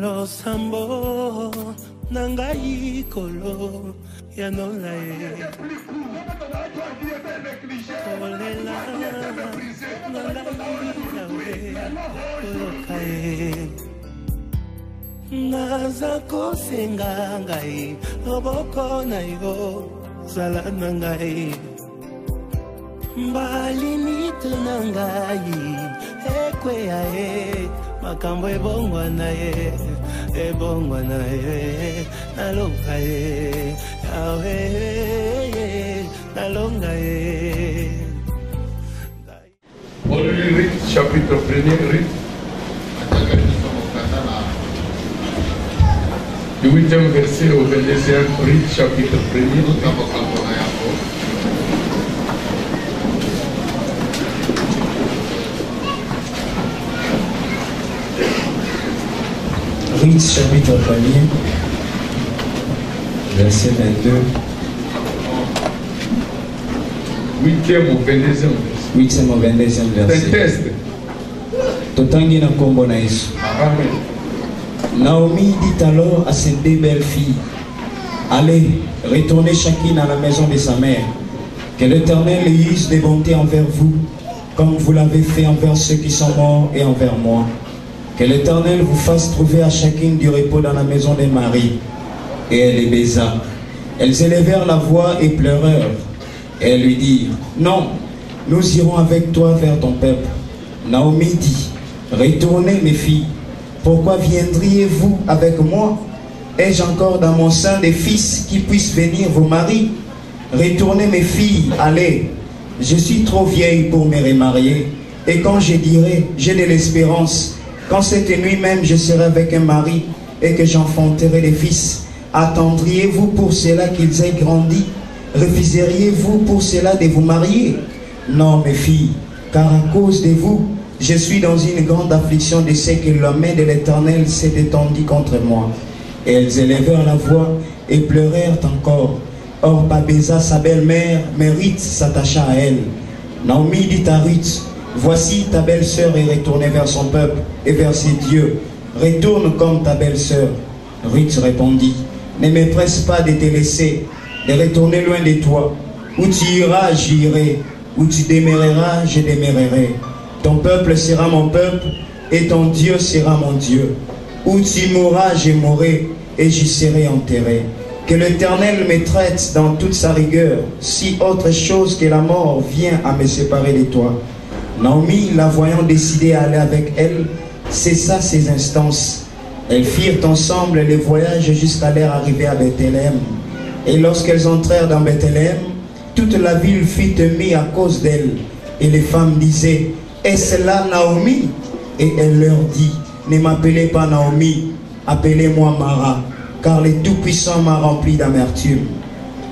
Losambo nangai kolo ya nolae kolela nangai kolokae nazako senga ngai loboko na yo sala nangai mbalini tunangai ekwe ae makambo ebongwa na ye nalonga ye yawe nalonga ye. On lit Rite chapitre 1er, Rite du 8e verset au 22e, Rite chapitre 1er. Rite chapitre 1er, verset 22. 8e au 22e. 8e au 22e verset. Test. Totangi na kombo na Yesu. Amen. Naomi dit alors à ses deux belles filles, allez, retournez chacune à la maison de sa mère. Que l'Éternel ait use des bontés envers vous, comme vous l'avez fait envers ceux qui sont morts et envers moi. Que l'Éternel vous fasse trouver à chacune du repos dans la maison des maris. Et elle les baisa. Elles élevèrent la voix et pleurèrent. Et elles lui dirent, non, nous irons avec toi vers ton peuple. Naomi dit, retournez mes filles. Pourquoi viendriez-vous avec moi? Ai-je encore dans mon sein des fils qui puissent venir vos maris? Retournez mes filles, allez. Je suis trop vieille pour me remarier. Et quand je dirai, j'ai de l'espérance, quand cette nuit même je serai avec un mari et que j'enfanterai des fils, attendriez-vous pour cela qu'ils aient grandi? Refuseriez-vous pour cela de vous marier? Non, mes filles, car à cause de vous, je suis dans une grande affliction de ce que la main de l'Éternel s'est étendue contre moi. Et elles élevèrent la voix et pleurèrent encore. Or, Babéza, sa belle-mère, mais Ruth s'attacha à elle. Naomi dit à Ruth, voici ta belle-sœur est retournée vers son peuple et vers ses dieux. Retourne comme ta belle-sœur. Ruth répondit, ne me presse pas de te laisser, de retourner loin de toi. Où tu iras, j'irai. Où tu demeureras, je demeurerai. Ton peuple sera mon peuple et ton Dieu sera mon Dieu. Où tu mourras, je mourrai et j'y serai enterré. Que l'Éternel me traite dans toute sa rigueur, si autre chose que la mort vient à me séparer de toi. Naomi, la voyant décider à aller avec elle, cessa ses instances. Elles firent ensemble le voyage jusqu'à leur arrivée à Bethléem. Et lorsqu'elles entrèrent dans Bethléem, toute la ville fut émue à cause d'elles. Et les femmes disaient, est-ce là Naomi? Et elle leur dit, ne m'appelez pas Naomi, appelez-moi Mara, car le Tout-Puissant m'a rempli d'amertume.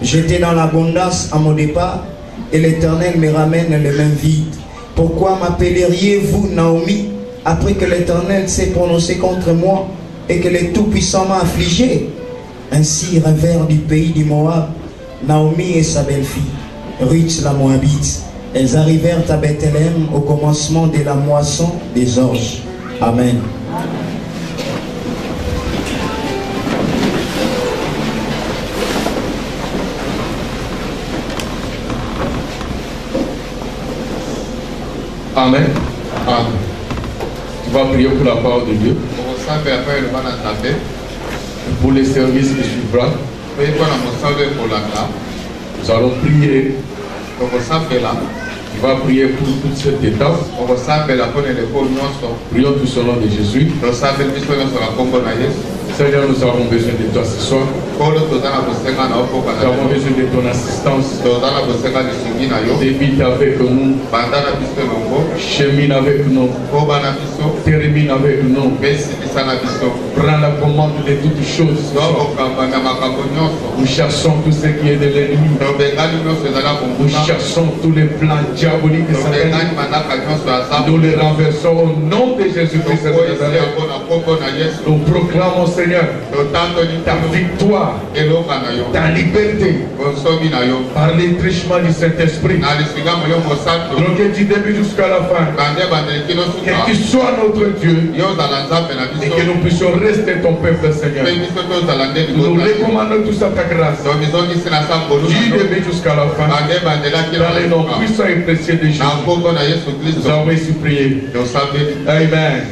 J'étais dans l'abondance à mon départ, et l'Éternel me ramène les mains vides. Pourquoi m'appelleriez-vous Naomi, après que l'Éternel s'est prononcé contre moi, et que le Tout-Puissant m'a affligé? Ainsi revinrent du pays du Moab, Naomi et sa belle-fille, Ruth la Moabite. Elles arrivèrent à Bethléem au commencement de la moisson des orges. Amen. Amen. Amen. Tu vas prier pour la parole de Dieu. Pour les services qui suivront. Nous allons prier. Tu vas prier pour toute cette étape. Prions tous au nom de Jésus. Seigneur, nous avons besoin de toi ce soir. Nous avons besoin de ton assistance. Débute avec nous. Chemine avec nous. Termine avec nous. Prends la commande de toutes choses. Nous cherchons tout ce qui est de l'ennemi. Nous cherchons tous les plans diaboliques. Nous les renversons au nom de Jésus-Christ. Nous proclamons, Seigneur, Seigneur, ta victoire, ta liberté, par l'étrichement du Saint-Esprit. Donc que du début jusqu'à la fin, que tu sois notre Dieu et que nous puissions rester ton peuple, Seigneur. Nous recommandons tout ça ta grâce. Du début jusqu'à la fin, dans les noms puissants et précieux de Jésus. Nous avons ainsi prié. Amen.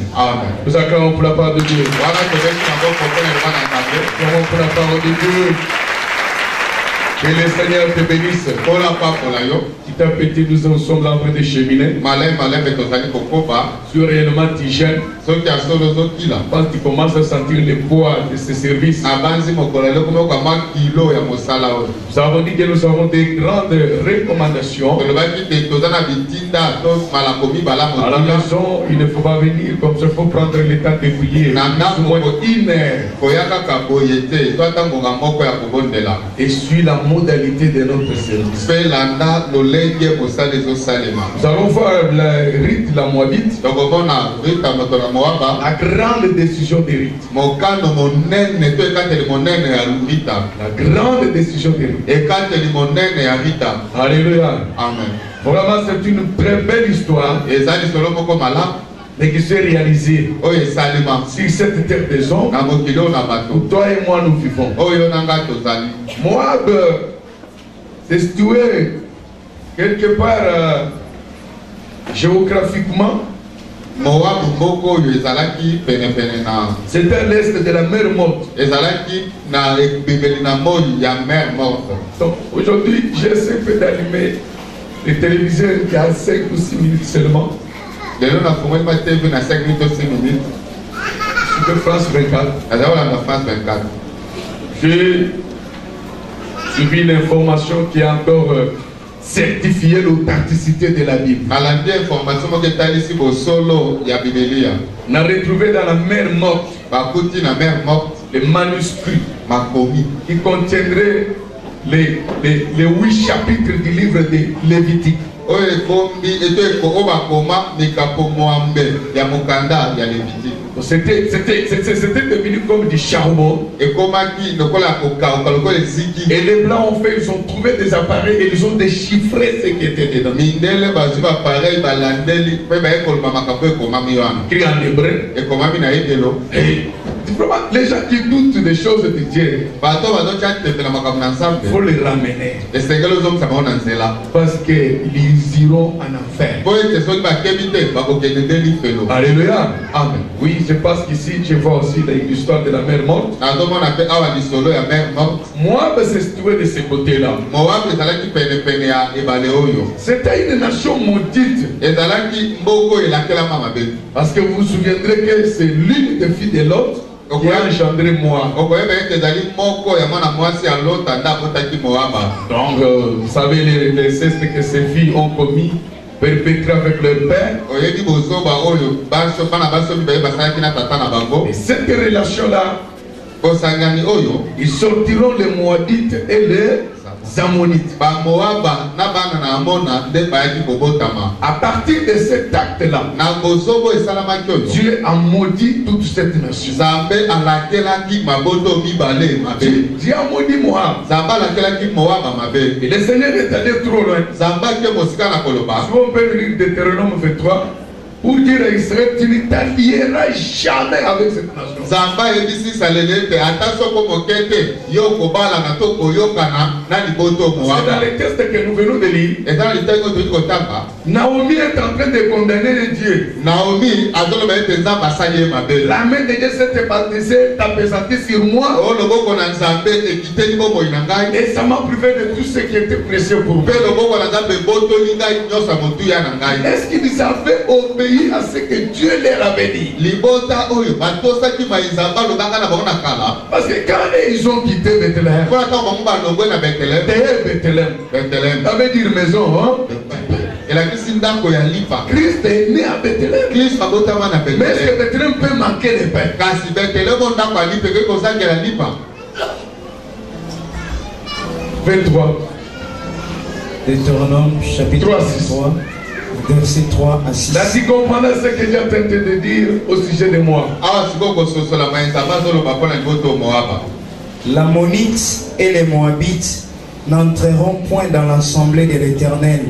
Nous acclamons pour la parole de Dieu. Nous acclamons pour la parole de Dieu. Que le Seigneur te bénisse. Petit à petit, nous sommes en train de cheminer. Sur réellement Tigène. Quand tu commences à sentir le poids de ce service, nous avons dit que nous avons des grandes recommandations. À la maison, il ne faut pas venir comme ça, il faut prendre le temps de prier. Une heure. Et suit la modalité de notre service. Nous allons voir le rite de la Moabite. La grande décision des rites. La grande décision des rites. Alléluia. Amen. Vraiment, c'est une très belle histoire. Mais qui s'est réalisée sur cette terre des hommes où toi et moi nous vivons. Moab, c'est situé quelque part géographiquement. C'est à l'est de la mer morte. Donc aujourd'hui, j'essaie un peu d'allumer les téléviseurs qui a 5 ou 6 minutes seulement. Sur France 24. J'ai suivi l'information qui a encore certifié l'authenticité de la Bible. On a retrouvé dans la mer morte les manuscrits qui contiendraient les 8 chapitres du livre de Lévitique. C'était devenu comme du charbon. Et les blancs ont fait, ils ont trouvé des appareils et ils ont déchiffré ce qui était dedans. Écrit en hébreu. Les gens qui doutent des choses de Dieu, il faut les ramener. Parce qu'ils iront en enfer. Alléluia. Amen. Oui, je pense qu'ici, je vois aussi l'histoire de la mer morte. Moab s'est situé de ce côté-là. C'était une nation maudite. Parce que vous vous souviendrez que c'est l'une des filles de l'autre qui a engendré Moab. Donc, vous savez les cestes que ces filles ont commis, perpétrés avec leur père. Et cette relation-là, ils sortiront les Moabites et les Ammonites. À partir de cet acte-là, Dieu a maudit toute cette nation. Dieu a maudit Moab. Et le Seigneur est allé trop loin. Si on peut lire Deutéronome 23, pour dire à Israël, tu ne t'allieras jamais avec cette nation. C'est dans les textes que nous venons de lire. Naomi est en train de condamner les dieux. La main de Dieu s'est apesantée sur moi. Et ça m'a privé de tout ce qui était précieux pour moi. Est-ce qu'ils avaient obéi à ce que Dieu leur avait dit? Parce que quand ils ont quitté Bethléem, Bethléem, ça veut dire maison, hein? Christ est né à Bethléem. Mais est-ce que Bethléem peut manquer de pain? 23. Deutéronome chapitre 3. versets 3 à 6. Là, tu comprends ce que j'ai tenté de dire au sujet de moi. L'Ammonite et les Moabites n'entreront point dans l'assemblée de l'Éternel.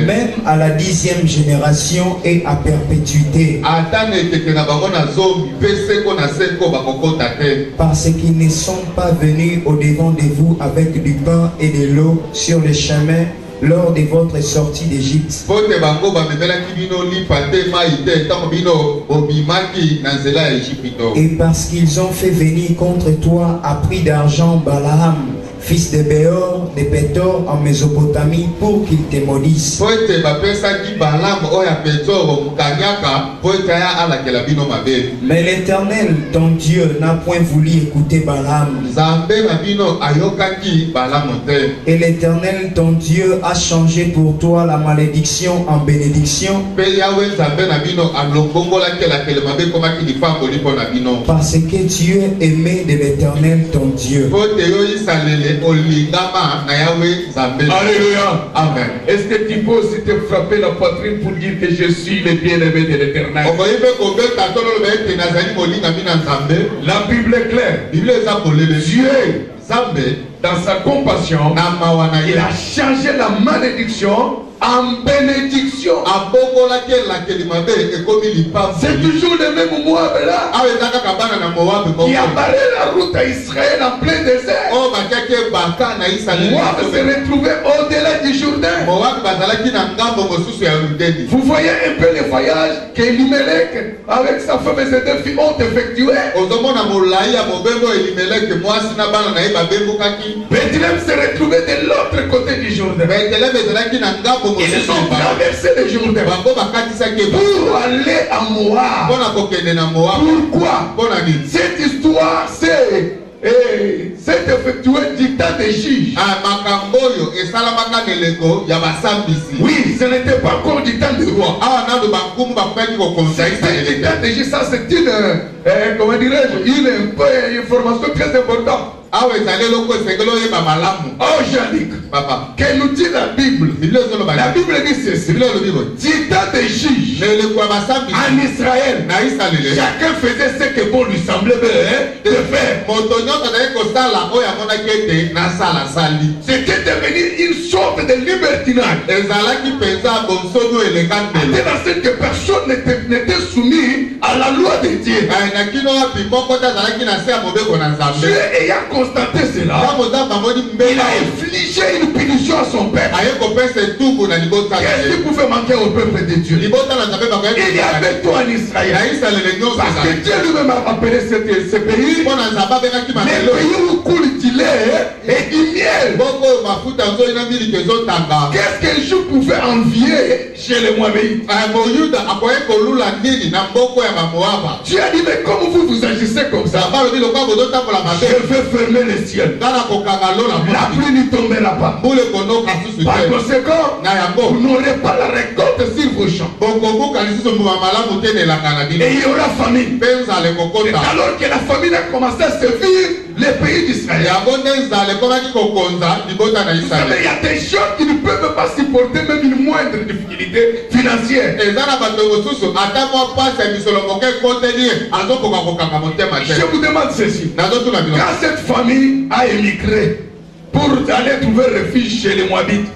Même à la 10e génération et à perpétuité. Parce qu'ils ne sont pas venus au-devant de vous avec du pain et de l'eau sur les chemins lors de votre sortie d'Égypte. Et parce qu'ils ont fait venir contre toi à prix d'argent Balaam, fils de Béor, de Pétor en Mésopotamie, pour qu'il te maudisse. Mais l'Éternel, ton Dieu, n'a point voulu écouter Balaam. Et l'Éternel, ton Dieu, a changé pour toi la malédiction en bénédiction. Parce que tu es aimé de l'Éternel, ton Dieu. Alléluia. Amen. Est-ce que tu peux aussi te frapper la poitrine pour dire que je suis le bien-aimé de l'Éternel? La Bible est claire. Dieu, dans sa compassion, il a changé la malédiction en bénédiction. C'est toujours le même Moab là qui a barré la route à Israël en plein désert. Moab s'est retrouvé au-delà du Jourdain. Vous voyez un peu le voyage qu'Elimelech avec sa femme et ses 2 filles ont effectué. Bethléem s'est retrouvé de l'autre côté du Jourdain. Ils ont traversé le Jourdain pour aller à Moab. Pourquoi? Cette histoire s'est effectuée du temps des juges. Oui, ce n'était pas encore du temps du roi. C'était du temps des juges. Ça, c'est une, comment dirais-je, une information très importante. Oh Yannick, que nous dit la Bible? La Bible dit ceci. Du temps des juges en Israël, chacun faisait ce que bon lui semblait de faire. C'était devenu une sorte de libertinage. Dans ce que personne n'était soumis à la loi de Dieu. Dieu ayant constaté cela, il a infligé une punition à son père. Qu'est-ce qui pouvait manquer au peuple de Dieu? Il y avait tout en Israël. Parce que Dieu lui-même a appelé ce pays le pays où coule du lait et du miel. Qu'est-ce qu'un jour pouvait envier chez les Moabites? Dieu a dit, mais comme vous agissez comme ça, je vais fermer le ciel. La pluie ne tombera pas. Par conséquent, vous n'aurez pas la récolte sur vos champs. Et il y aura famine. Et alors que la famine a commencé à sévir les pays d'Israël, il y a des gens qui ne peuvent pas supporter même une moindre difficulté financière. Je vous demande ceci. Quand cette famille a émigré pour aller trouver refuge chez les Moabites,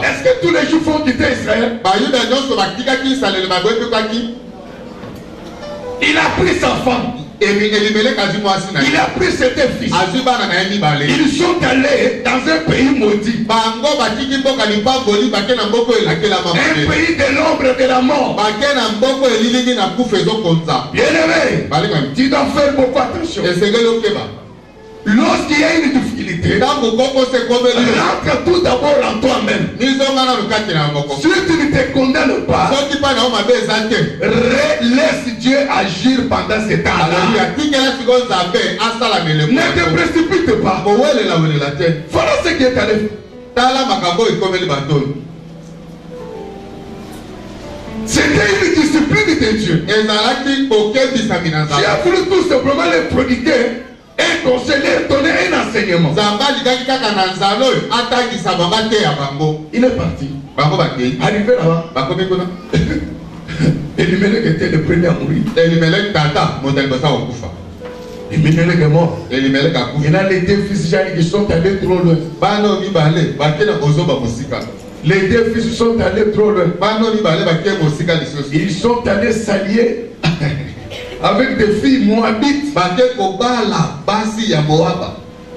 est-ce que tous les jours font quitter Israël? Il a pris sa femme. Il a pris ses 2 fils. Ils sont allés dans un pays maudit. Un pays de l'ombre de la mort. Bien-aimé, tu dois faire beaucoup attention. Lorsqu'il y a une difficulté, rentre tout d'abord en toi-même. Si tu ne te condamnes pas, laisse Dieu agir pendant ce temps-là. Ne te précipite pas. Voilà ce qui est arrivé. C'était une discipline de Dieu. J'ai voulu tout simplement les prodiguer un conseiller, donner un enseignement. Il est parti. Arrivé là-bas. Elimelech était le premier à mourir. Elimelech est mort. Il a les deux fils qui sont allés trop loin. Les deux fils sont allés trop loin. Ils sont allés s'allier avec des filles moabites.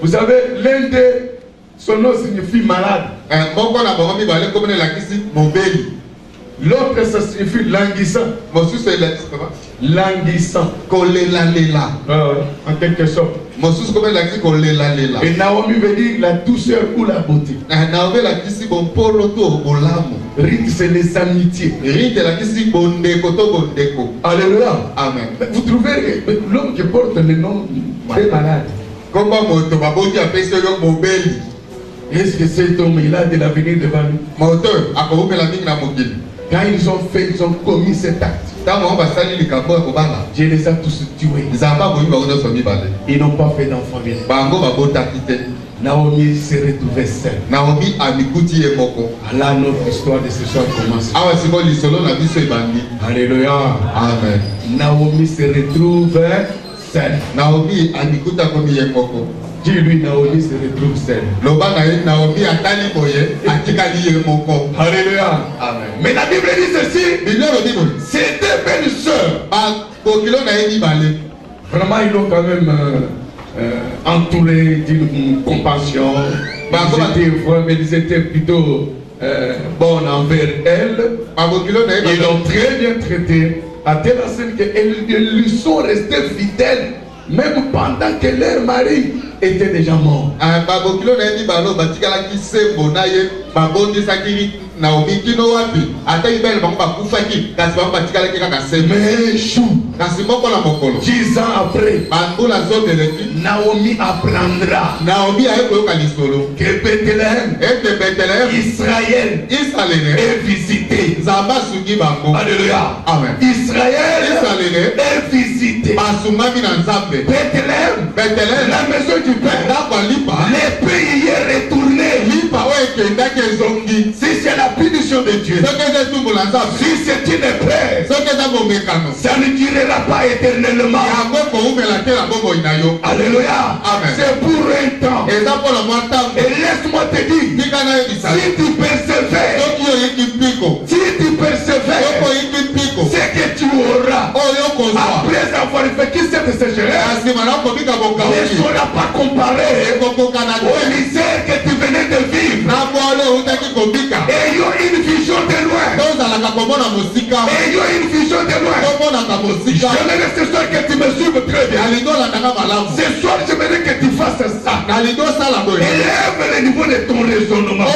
Vous savez, l'un d'eux, son nom signifie malade. L'autre, ça signifie languissant. Languissant. En quelque sorte. Et Naomi veut dire la douceur ou la beauté. Ruth, c'est les amitiés. Alléluia. Amen. Vous trouvez l'homme qui porte le nom est malade. Est-ce que cet homme, il a de l'avenir devant lui? Quand ils ont commis cet acte, je les ai tous tués. Ils n'ont pas fait d'enfants. Naomi s'est retrouvée seule. Là, notre histoire de ce soir commence. Alléluia. Amen. Naomi se retrouve seule. Dis-lui, Naomi se retrouve seule. Alléluia. Amen. Mais la Bible dit ceci. C'était belle sœur. Vraiment, ils l'ont quand même entouré d'une compassion. Ils étaient plutôt bonnes envers elle. Ils l'ont très bien traité. À telle enseigne qu'elles lui sont restées fidèles. Même pendant que leur mari était déjà mort. Naomi kino wapi ata ibele bango kufaki kasi bango batikala kaka mais chou kasi moko la mokolo 10 ans après bangola zote lefi Naomi apprendra Naomi aye koyoka lisolo que Bethléem Israël est visité Zamba sugi bango alléluia amen Israël est visité basumami na nzambe Bethléem la maison du père les pays y est retourné lipa oye kenda ke zongi si c'est la punition de Dieu. Si c'est une paix, ça ne durera pas éternellement. Alléluia. C'est pour un temps. Et laisse-moi te dire, si tu persévères, c'est que tu auras. Après avoir vécu cette sécheresse, ne sera pas comparé au misère que tu venais de vivre. Ayons une vision de loin. Ayons une vision de loin. J'aimerais ce soir que tu me suives très bien. Ce soir, j'aimerais que tu fasses ça. Élève le niveau de ton raisonnement.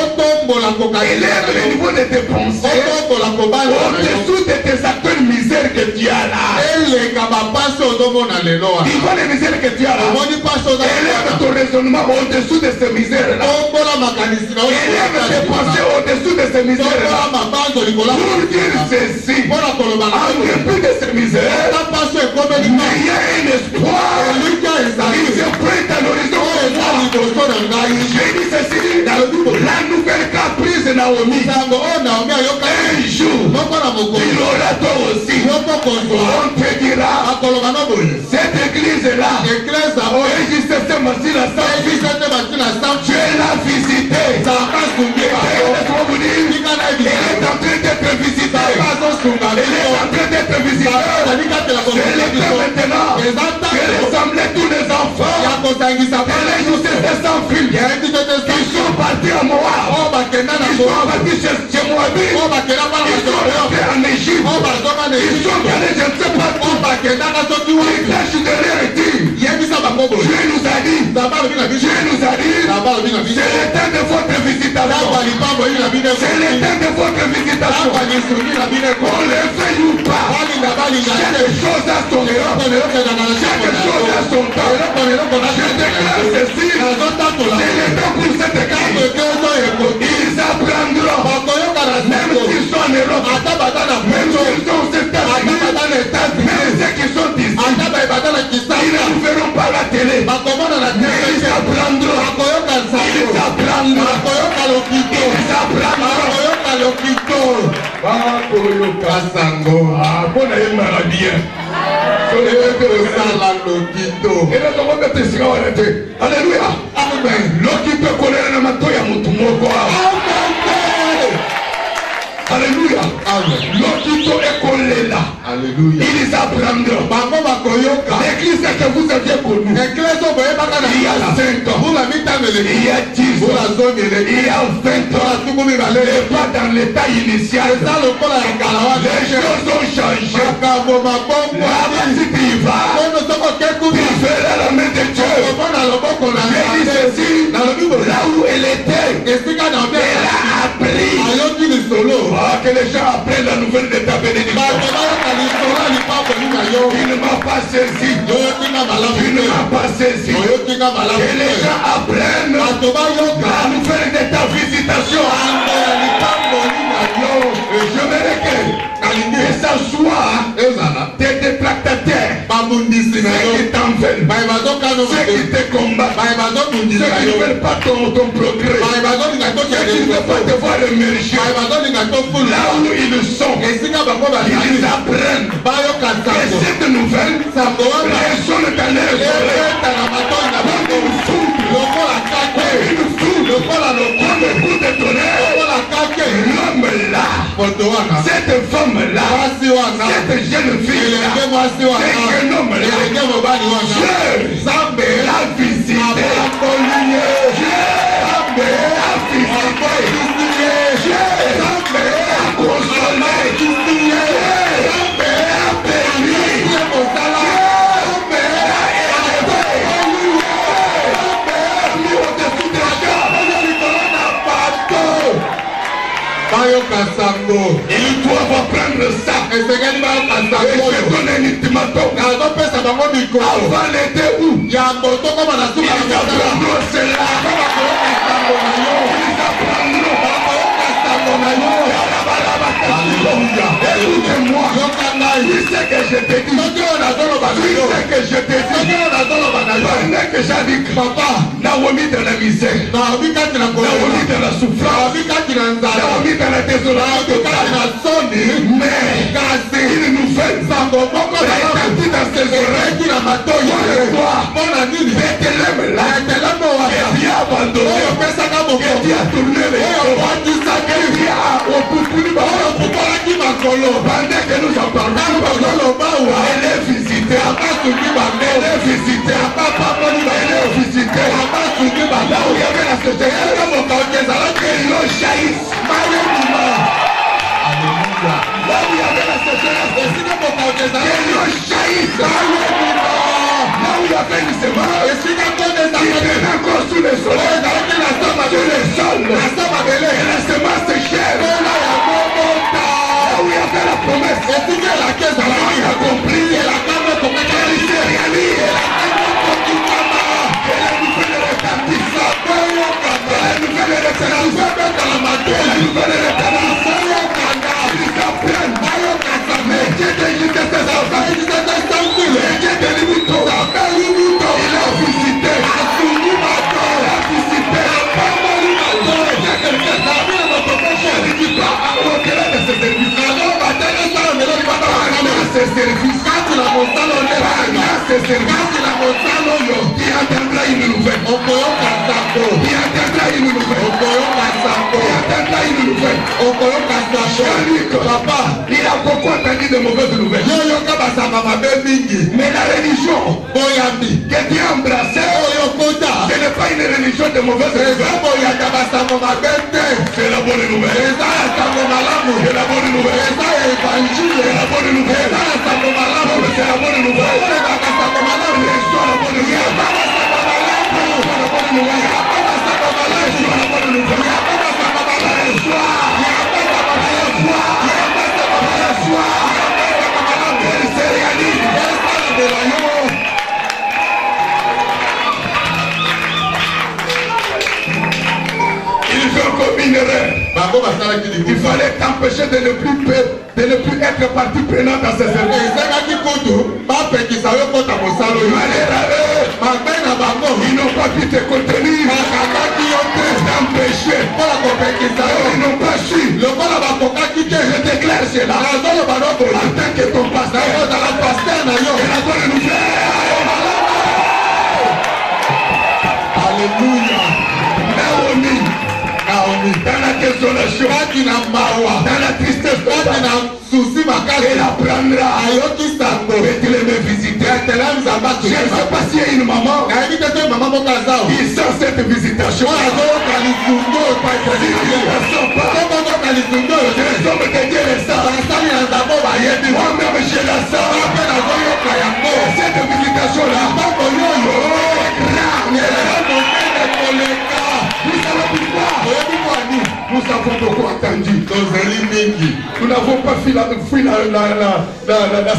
Élève le niveau de tes pensées. Au-dessous de tes actes de misère que tu as là. Il voit les misères que tu as là. Élève ton raisonnement au-dessous de ces misères là. Élève tes pensées au-dessous de ces misères là. Pour dire ceci, en dépit de ces misères, il y a un espoir. Il se prête à l'horizon. Je dis ceci, la nouvelle caprice de Naomi. Un jour, il aura toi aussi. On te dira, cette église-là, Régis Saint-Martin, tu l'as visité. Il est en train d'être visité. Il est en train d'être visité. C'est le temps maintenant de rassembler tous les enfants. Et les justices sans fil. Ils sont partis à Moab. Ils sont partis chez Moabit. Ils sont rentrés en Égypte. Ils sont allés je ne sais pas où. Ils cachent derrière et disent Dieu nous a dit. Dieu nous a dit. C'est le temps de votre visitation. C'est le temps de votre visitation. Qu'on le veuille ou pas. Chaque chose a son temps. Chaque chose a son temps. Je déclare ceci. C'est le temps pour cette carte. Ils apprendront. Même s'ils sont en Europe, même s'ils sont aux États-Unis, même ceux qui sont ici, ils ne nous verront pas à la télé. Mais ils apprendront. Alléluia. Alléluia. Alléluia. Ils apprendront. L'église que vous aviez connue, il y a 5 ans, il y a 10 ans, il y a 20 ans, n'est pas dans l'état initial. Les choses ont changé. Si tu y vas, tu verras la main de Dieu. Mais il ceci, là où elle était, elle a appris. Que les gens apprennent la nouvelle de ta bénédiction. Il ne m'a pas saisi. Il ne m'a pas saisi. Que les gens apprennent la nouvelle de ta visitation. Je verrai que ça soit tes détractateurs, ceux qui t'en veulent, ceux qui te combattent, ceux qui ne veulent pas ton progrès, ceux qui ne veulent pas te voir émerger. Là où ils sont, ils apprennent que cette nouvelle résonne dans leurs oreilles. Comme un coup de tonnerre, l'homme là, cette femme là, cette jeune fille là, cet homme là, Dieu l'a visité. Dieu l'a visité. Dieu l'a consolé. Dieu l'a béni. Ils doivent apprendre ça. Et je donne un ultimatum. Avant l'été où ils apprendront cela. Écoutez-moi. Tu sais que je t'ai dit. Tu sais que je t'ai dit. Pendant que j'ai dit papa, Naomi dans la misère, Naomi dans la souffrance, Naomi dans la désolation, mais une nouvelle femme a établi dans ses oreilles qui la matoye. Bethléem là, qui a abandonné, qui a tourné les qui a pendant que nous en parlons, elle est visitée. Elle est visitée. Elle est visitée. Là où il y avait la sécheresse, ils l'ont jailli. Alléluia. Là où il y avait la sécheresse, ils l'ont jailli. Là où il y avait le semence, il était encore sous le soleil. Sur le sol. Et la semence séchère. Là où il y avait la promesse, et tout que la caisse a accompli, et la caméra comme elle s'est réalisée, et la caméra comme tout caméra, et la nouvelle rétablissement, et la nouvelle rétablissement, et la nouvelle rétablissement, ils apprennent, mais Dieu te dit que c'est ça, Dieu te dit il a visité, il a visité, il dit pas, au-delà de ses services. Ses services, il attendra une nouvelle. Il attendra une nouvelle. Papa, il a beaucoup entendu de mauvaises nouvelles. Mais la religion que Dieu a embrassée, ce n'est pas une religion de mauvaises nouvelles. C'est la bonne nouvelle. C'est la bonne nouvelle. C'est la bonne nouvelle. C'est la bonne nouvelle. Il fait comme une erreur. Il fallait t'empêcher de ne plus être partie prenante dans ces services. Ils n'ont pas pu te contenir. T'empêcher. Ils n'ont pas su. Je déclare cela. En tant que ton pasteur, et la bonne nouvelle. Alléluia. Naomi, dans la désolation, dans la tristesse, elle apprendra et tu les me visiter. Je ne sais pas s'il y a une maman qui sent cette visitation. Les hommes de Dieu les savent. Moi-même je la sens. Cette visitation-là, nous avons beaucoup attendu. Nous n'avons pas fui la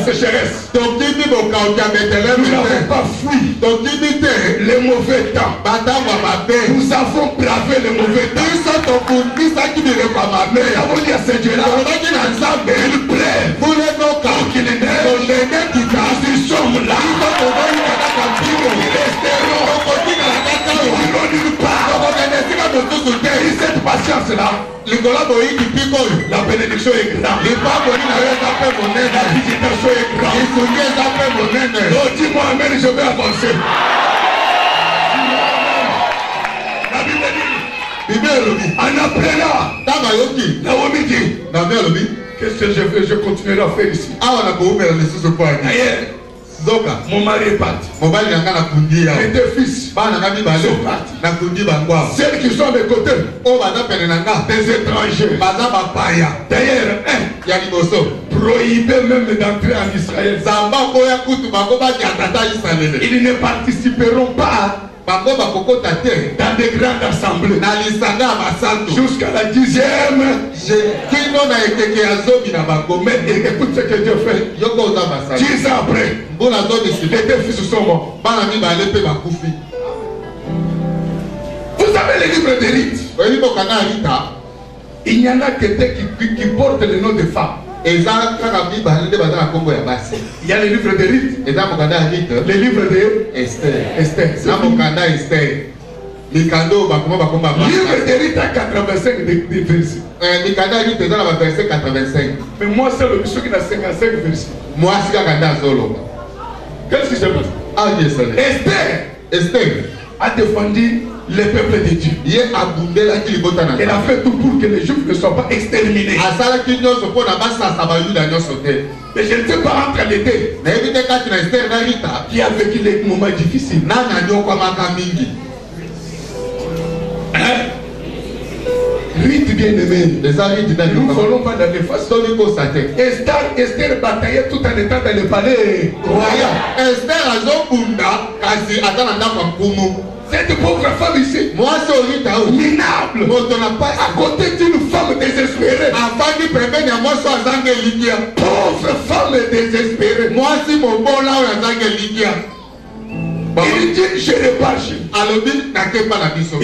sécheresse. Nous n'avons pas fui les mauvais temps. Nous avons bravé les mauvais temps. Nous avons dit à ce Dieu-là, il plaît pour les noms qu'il est né. Nous sommes là. Nous resterons nulle part. Cette patience-là, la bénédiction est grande. La visitation est grande. Oh, dis-moi amen, je vais avancer. La Bible dit, en apprenant, Naomi dit, qu'est-ce que je fais? Je continuerai à faire ici. Mon mari est parti. Et deux fils sont partis. Celles qui sont à mes côtés, des étrangers. D'ailleurs, prohibé même d'entrer en Israël. Ils ne participeront pas dans des grandes assemblées jusqu'à la 10e. Mais écoute ce que Dieu fait. 10 ans après, les deux fils sont morts. Vous avez les livres de Rite. Il y en a qui portent le nom de femmes. Il y a les livres de Rite, les livres de Esther. Livre de Rite à 85 versets. Mais moi, c'est le monsieur qui a 55 versets. Qu'est-ce qui se passe? Esther a défendu le peuple de Dieu. Elle a fait tout pour que les Juifs ne soient pas exterminés. Mais je ne sais pas entre les deux qui a vécu les moments difficiles. Rite bien-aimé, nous ne voulons pas dans les faces. Esther bataillait tout en étant dans le palais royal. Cette pauvre femme ici, minable, à côté d'une femme désespérée. Pauvre femme désespérée. Il dit, je repars.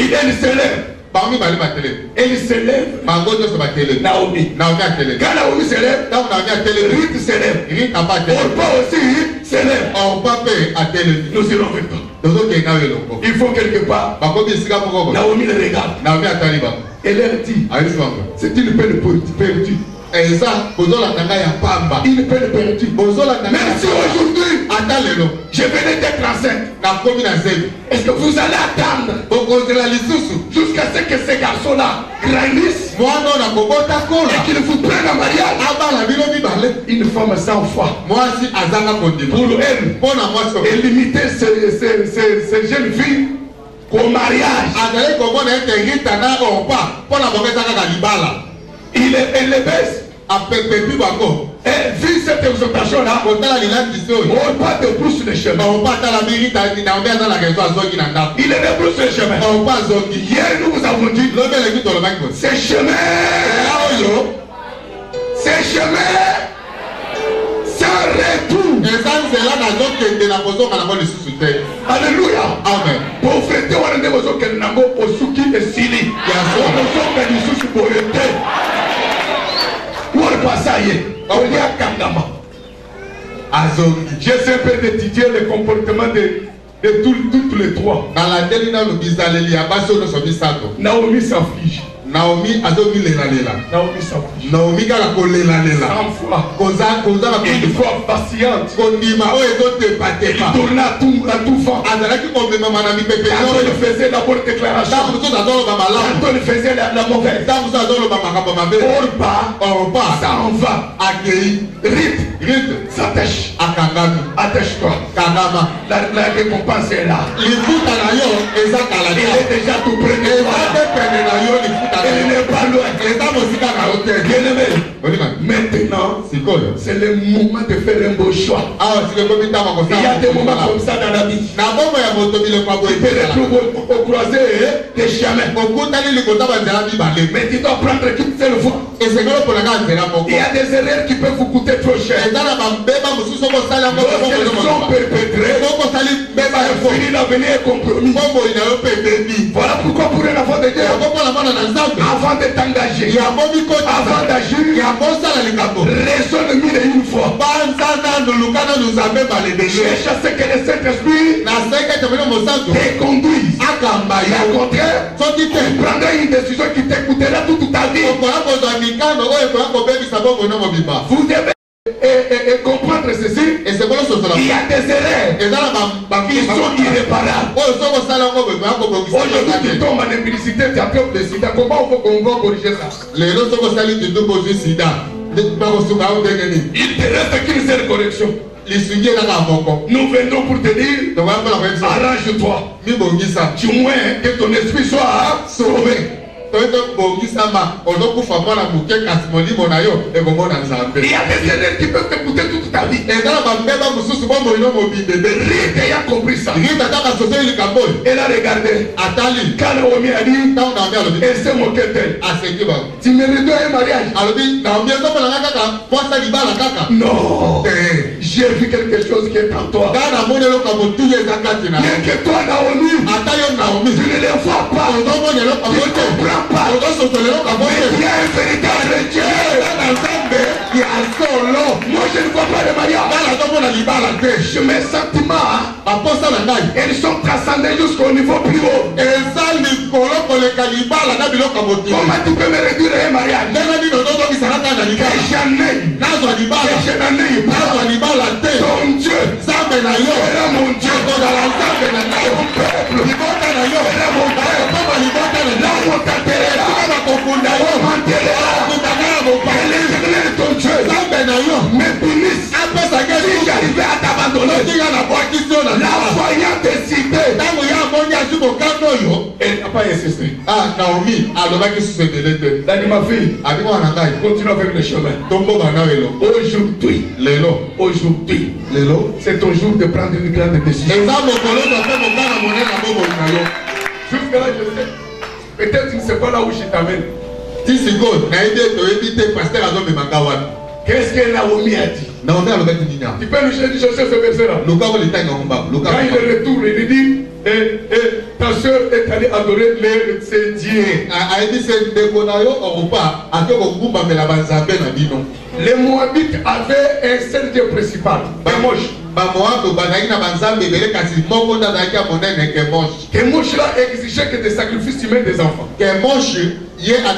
Il se lève. Elle se lève. Naomi. Quand Naomi se lève, Rite se lève. Orpa aussi se lève. Nous irons avec toi. Il faut quelque part. Naomi le regarde. Elle leur dit, c'est une peine perdue. Une peine perdue. Même si aujourd'hui je venais d'être enceinte, est-ce que vous allez attendre jusqu'à ce que ces garçons-là grandissent et qu'ils vous prennent en mariage? Une femme sans foi, pour elle limitait ces jeunes filles qu'au mariage. Elle les baisse. Et vu cette exhortation-là, on pas de brousse le chemin. Il est de brousse le chemin. Hier, nous vous avons dit, ces chemins, sans retour. Alléluia. Amen. Pauvreté, on a des besoins qu'elle n'a pas au souki. esili. Okozonga lisusu boye te. Wole pasaye. Olia kangama. J'essaie un peu d'étudier le comportement de toutes les trois. Naomi s'afflige. Naomi azomi lela. Naomi s'afflige. Naomi kala ko lela. 100 fois. Une fois patiente. Kondima o ezote patepa. Tourna tout vent. Azalaki komema manami pepe. Quand il faisait la bonne déclaration. Quand il faisait la mauvaise. Orba. Ça en va. Akei. Rite. S'attache. Akangami. Attache-toi. Kangama. La récompense est là. Lifuta na yo ezakala. Il est déjà tout près de toi. Il n'est pas loin. Maintenant, c'est le moment de faire un beau choix. Il y a des moments comme ça dans la vie. Tu peux retrouver au croisé des chemins. Mais tu dois prendre qu'une seule fois. Il y a des erreurs qui peuvent vous coûter trop cher. Lorsqu'elles sont perpétrées, fini l'avenir est compromis. Voilà pourquoi pour un enfant de Dieu, avant de t'engager, avant d'agir, raisonne mille et une fois. Cherche à ce que le Saint-Esprit te conduise. Et au contraire, tu prendras une décision qui t'écoutera toute ta vie. Vous devez comprendre ceci. Il y a des erreurs qui sont irréparables. Aujourd'hui, tu tombes en implicité, tu attrapes le sida. Comment on va corriger ça? Il te reste qu'une seule correction. Nous venons pour te dire, arrange-toi. Du moins que ton esprit soit sauvé. Il y a des erreurs qui peuvent t'écouter toute ta vie. Rita a compris ça. Elle a regardé. Quand Naomi a dit, elle s'est moquée d'elle. Tu mérites un mariage? Non. J'ai vu quelque chose qui est en toi. Bien que toi, Naomi, tu ne le vois pas. Tu ne comprends pas. Mais il y a un véritable Dieu. Moi je ne vois pas de mariage. Je mets sentiment. Elles sont transcendées jusqu'au niveau plus haut. Comment tu peux me réduire à un mariage? Je n'en ai pas. Ton Dieu sera mon Dieu. Ton peuple sera mon peuple. Là où on t'enterrera, on m'enterrera. Ton Dieu me punisse. Si j'arrivais à t'abandonner, la voyant décider, elle n'a pas insisté. Naomi Elle dit, ma fille, continue avec le chemin. Aujourd'hui, c'est ton jour de prendre une grande décision. Jusque-là, je sais. Peut-être tu ne sais pas là où je t'amène. Qu'est-ce que Naomi a dit? Tu peux lui chercher ce verset-là. Quand il est retour, il dit ta soeur est allée adorer ses dieux. Les Moabites avaient un seul Dieu principal, Kemosh. Kemosh là exigeait que des sacrifices humains des enfants. Rita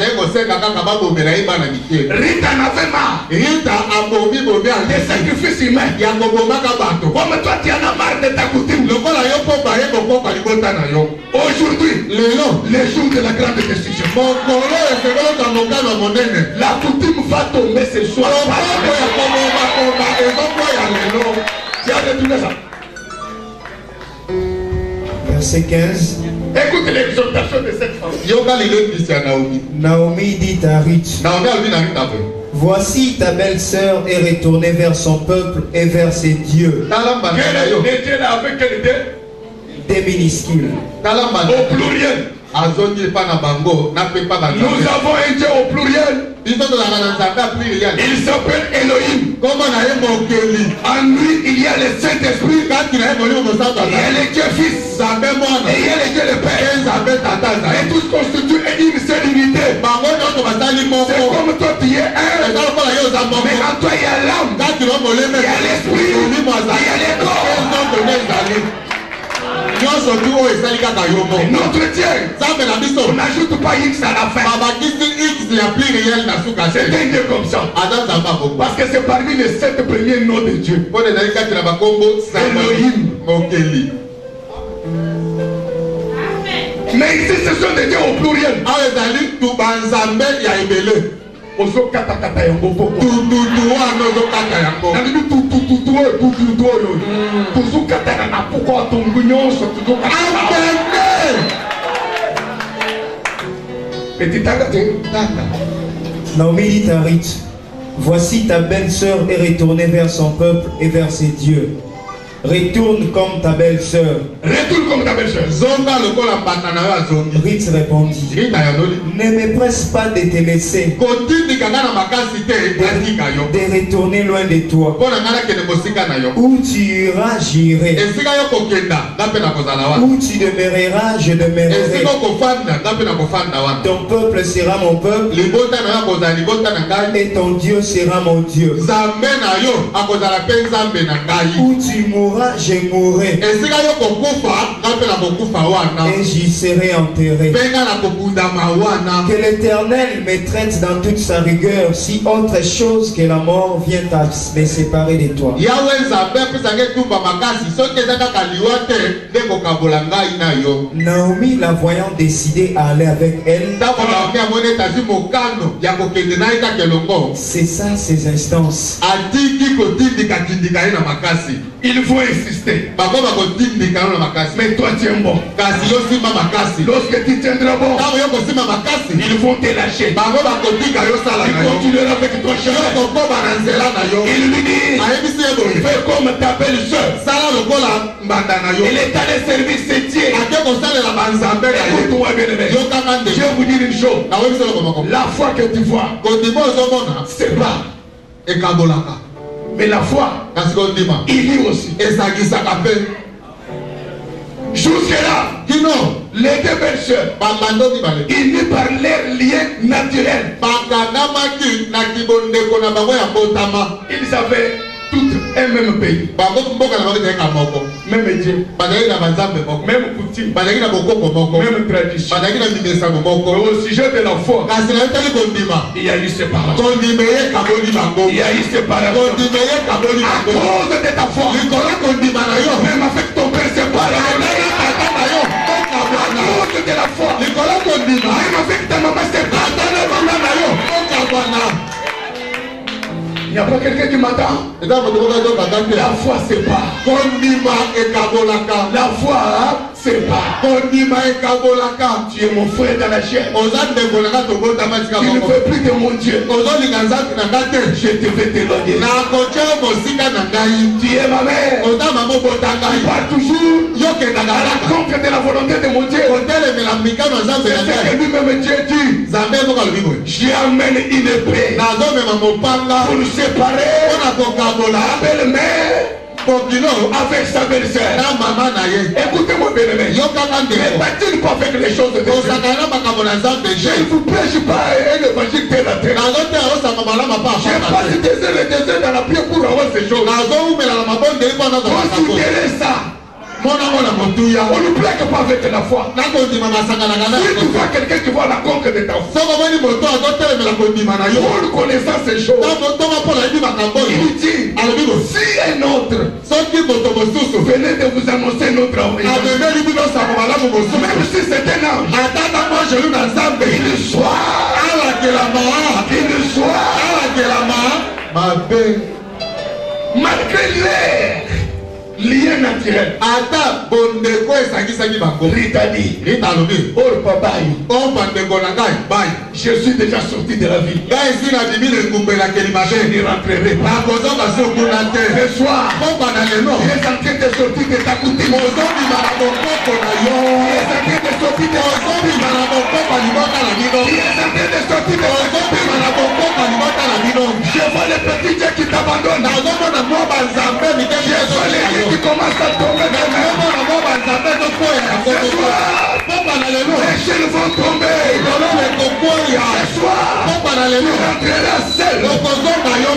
n'avait marre des sacrifices humains. Comme toi tu en as marre de ta coutume. Aujourd'hui, le jour de la grande décision, la coutume va tomber ce soir. Tu as détourné ça. Verset 15. Écoute l'exhortation de cette femme. Naomi dit à Ruth, voici ta belle-sœur est retournée vers son peuple et vers ses dieux. Quel était là avec quelle idée? Des minuscules. Au pluriel. Nous avons un Dieu au pluriel. Il s'appelle Elohim. En lui, il y a le Saint-Esprit. Il y a le Dieu Fils. Et il y a le Dieu le Père. Et tout ce qu'on C'est comme toi tu es un. Mais en toi il y a l'âme, il y a l'esprit, il y a les corps. Notre Dieu, on n'ajoute pas X à la fin. C'est un Dieu comme ça. Parce que c'est parmi les 7 premiers noms de Dieu. Elohim. Mais ici ce sont des dieux au pluriel. Ozo kata kata yango poko. Tuzu kata na poko atungunyo so tuzu kata. Petit tagate. Naomi dit à Ruth, voici ta belle-sœur est retournée vers son peuple et vers ses dieux. Retourne comme ta belle-sœur. Retourne comme ta belle-sœur. Ruth répondit, ne me presse pas de te laisser, de retourner loin de toi. Où tu iras, j'irai. Où tu demeureras, je demeurerai. Ton peuple sera mon peuple, et ton Dieu sera mon Dieu. Où tu mourras, je mourrai, et j'y serai enterré. Que l'Éternel me traite dans toute sa rigueur, si autre chose que la mort vient à me séparer de toi. Naomi, la voyant décider à aller avec elle, cessa ses instances. Il faut insister. Mais toi tu es bon. Lorsque tu tiendras bon, ils vont te lâcher. Tu continueras avec ton chemin. Il lui dit, fais comme ta belle-sœur. Il est allé servir ses dieux. Écoute-moi bien aimé. Je vais vous dire une chose. La foi que tu vois, c'est pas. Mais la foi, il lit aussi. Jusque-là, les deux belles-sœurs, ils lui par leur lien naturel. Ils avaient toutes un même pays. Même Dieu. Même coutume. Même tradition. Au sujet de la foi, il y a eu séparation. Il y a eu séparation. À cause de ta foi, même avec ton père séparé. À cause de la foi, même avec ta maman séparée. Il n'y a pas quelqu'un qui m'attend. La foi c'est pas. La foi c'est pas. Tu es mon frère dans la chair. Tu ne fais plus de mon Dieu. Je te vais t'éloigner. Tu es ma mère. Tu pars toujours à la contre de la volonté de mon Dieu. C'est ce que lui-même Dieu dit. J'amène une épée pour nous séparer. La belle-mère avec sa belle-sœur. Écoutez-moi bien aimé. Ne battez pas avec les choses de Dieu. Je ne vous prêche pas un évangile de la terre. J'ai passé des heures dans la pierre pour avoir ces choses. Considérez ça. On ne plaque pas avec la foi. Si tu vois quelqu'un qui voit la conque de ta foi, en connaissant ces choses, il dit, si un autre venait de vous annoncer notre avenir, même si c'est un ange, il soit malgré l'air lien naturel. Ata bondeko esakisaki bango. Rita dit. Rita lobi. Oh papa yo. Oh bandeko na ngai. Bye. Je suis déjà sorti de la vie. Ngai si na dimi le kumbela kelimate. Je n'y rentrerai pas. Na kozo baso kunate. Ce soir. Oh banaleno. Tu es en train de sortir de ta coutume. Ozobi maraboko na yo. Tu es en train de sortir de ozobi maraboko palimota la mino. Tu es en train de sortir de ozobi maraboko palimota la mino. Je vois les petits dieux qui t'abandonnent. Na ozomo na mo banzambe mi ke. Je vois les qui commence à tomber dans le monde. Ce soir, les ils vont tomber. Ce soir, tu rentreras seul.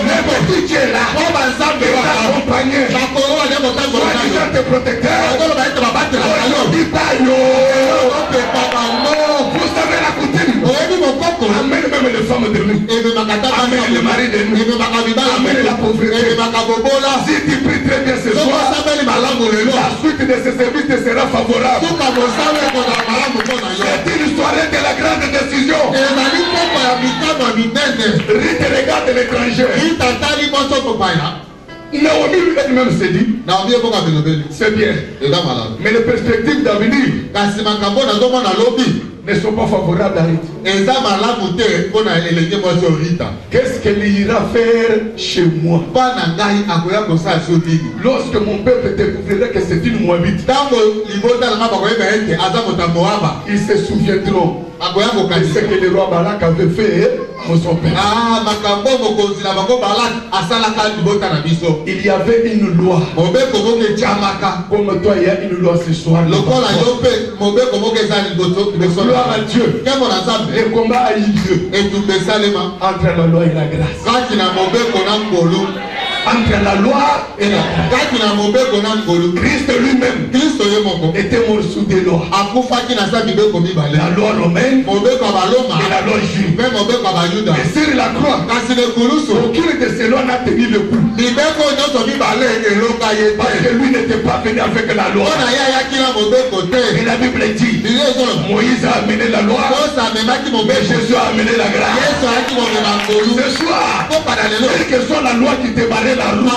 N'importe qui tu es là. Tu t'accompagner. Sois te protecteur. Vous savez la coutume. Amène même les femmes de nuit. Amène les maris de nuit. Amène la pauvreté. Si tu pries très bien ce soir, la suite de ce service te sera favorable. C'est une soirée de la grande décision. Rite regarde l'étranger. Naomi elle-même s'est dit, c'est bien, mais les perspectives d'avenir ne sont pas favorables à Rite. Qu'est-ce qu'elle ira faire chez moi? Lorsque mon peuple découvrira que c'est une Moabite, ils se souviendront de ce que le roi Balak avait fait pour son père. Il y avait une loi. Comme toi, il y a une loi ce soir. Gloire à Dieu. Le combat a eu lieu entre la loi et la grâce. Entre la loi et la grâce. Christ lui-même était mort sous des lois. La loi romaine et la loi juive. Et sur la croix, aucune de ces lois n'a tenu le coup. Parce que lui n'était pas venu avec la loi. Et la Bible dit, Moïse a amené la loi, mais Jésus a amené la grâce. Ce soir, quelle que soit la loi qui te barrait la route,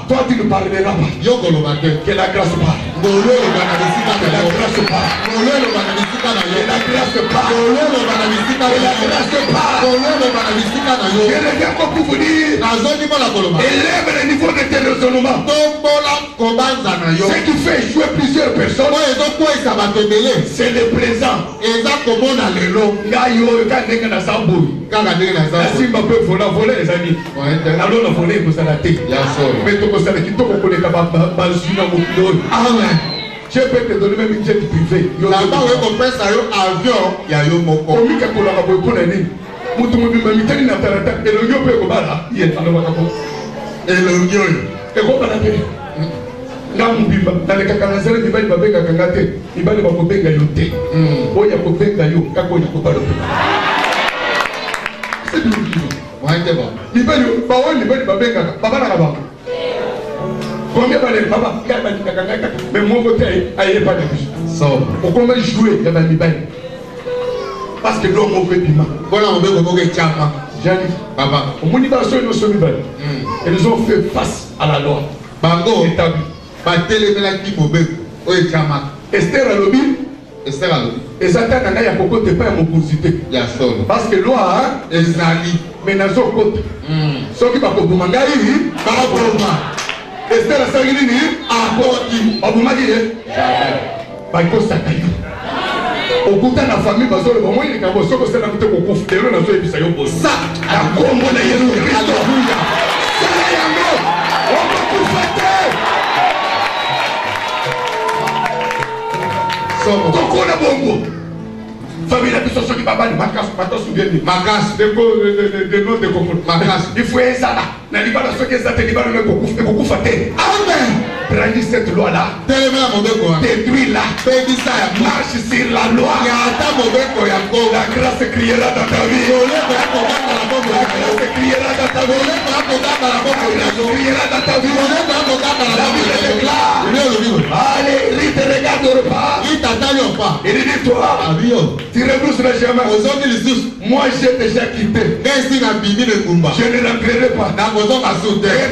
toi tu ne parleras pas. Que la grâce parle. Que la grâce parle. Que la grâce parle. Je reviens pour vous dire, élève le niveau de tes raisonnements. Ce qui fait échouer plusieurs personnes, c'est le présent. Simba peut voler les amis. Alors on a volé pour ça la tête. Mais tu peux savoir qui te connaît pas bazuna mon. Amen. Je peux te donner même une jet privé. Là-bas on compresse un avion. Il y a eu mon corps. Omi kakola ka boy pour l'année. Mutu mutu mami tani na tarata. Et le yo peut kobala. Il est dans le wakabo. Et le yo. Et quoi la tête? Ngambimba na le kakanazele ni bali babenga kangate. Ni bali bakobenga yote. Oya kobenga yo kako ni kobalo. C'est tout. Combien de papa, mais mon côté, il pas de plus. Pourquoi on va jouer dans la Bible? Parce que l'homme fait piment. Voilà, on veut que Tchama. J'arrive, papa. Au motivation de ce Bible, ils ont fait face à la loi. Bango établi. Esther a lobby. Et Satan n'a pas de pas mon positif. Parce que loi, mais n'a pas de ce qui va pour Mangaï, Esther a sagrini, a Boti, Obumadi, Baiko Satayu. Au bout de la famille, parce que le moment où il y a un peu de temps, c'est un peu de temps. Ça, à Combo, alléluia. Tokona bongo. Famille la puissance qui va battre Makas, pas souvenir. Makas, de nom de Congo. Makas, il faut ça là. N'a pas la ce que ça te dit pas le beaucoup faté. Amen. Brandis cette loi là. Détruis la. Marche sur la loi. La grâce criera dans ta vie. La grâce criera dans ta vie. Criera dans ta vie. La vie déclare. Allez, rite regarde au repas. Il dit toi. Tu rebrousses le chemin. Moi j'ai déjà quitté. Je ne rentrerai pas. Et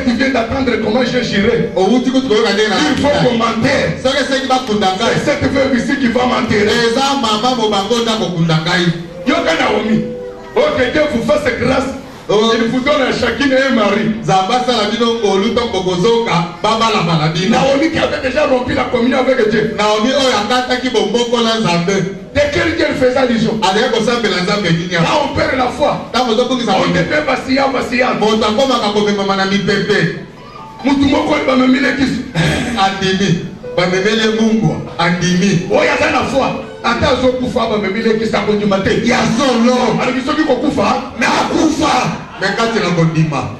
tu viens d'apprendre comment je j'irai. Il faut commenter. C'est cette veuve ici qui va m'enterrer. Yoka Naomi. Oh, que Dieu vous fasse grâce. Il vous donne à chacune un mari. Naomi qui avait déjà rompu la communion avec Dieu. De quel Dieu faisait allusion? Là on perd la foi. On devient vacillant. Mutumoko va me miner qui andimi. Oh, il y a la foi. ata zo kufa ba memile ki sa ko du matin ya solo alors ki soki ko kufa na kufa mais quand il a bondima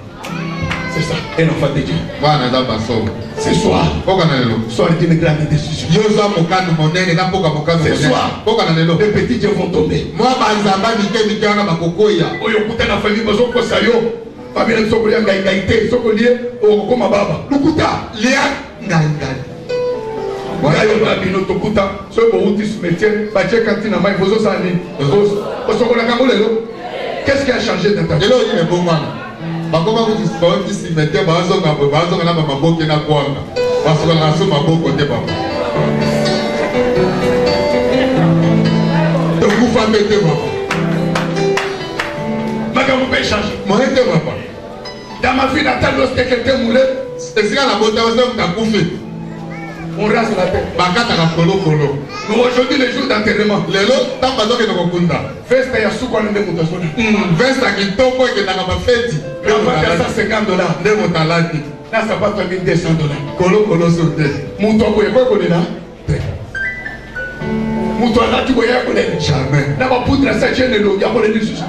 c'est ça un enfant de Dieu voilà dans baso ce soir pokana lelo soir d'une grande décision yoza mokano monene na poka mokano ce soir pokana lelo les petits dieux vont tomber moi banzamba mike mike wana bakokoya oyo kutana famille bazo ko sayo famille soko ya ngaite soko lie okoma baba lukuta lia ngaite voilà yo ba bino tokuta so bo uti cimetière ba che kantina mai bozo sani osoko la kambo lelo qu'est-ce qui a changé dans ta vie lelo ni le bon man bakoma ku dispo cimetière ba zo ngabo ba zo ngana maboke na kwanga basoko na so maboko te papa to ku fa mete papa makambo peut changer moi te papa dans ma vie natale lorsque quelqu'un mourait c'est ça la bonne chose ta koufi on rase la tête. Bakata na kolo kolo. Nous aujourd'hui les jours d'enterrement. Lelo tamba doke no kokunda. Festa ya suko nde mutasona. Festa kitoko ke na ba feti. Ya ba $150. Nde motalati. Na sapato $1,200. Kolo kolo sote. Muto ko yeko ko nena. Muto alati ko yeko nena. Jamais. Na ba poudre sa chaîne lo ya ko nena susu.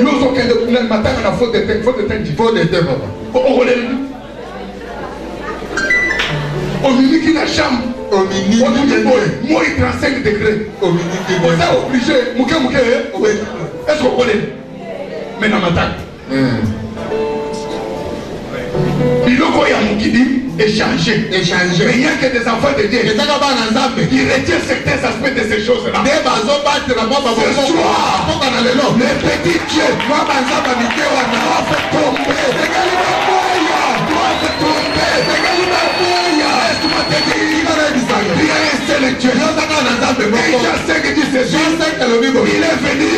Yo zo kende kuna matanga na faute de temps papa. Ko nena. Au mini qui la chambre, au mini moi 35 degrés, au mini qui vous êtes obligé, mouké, est-ce qu'on connaît? Mais dans ma tête, il y a mon qui dit échanger. Mais il n'y a que des enfants de Dieu qui retiennent certains aspects de ces choses-là. Les petits dieux, moi, il est venu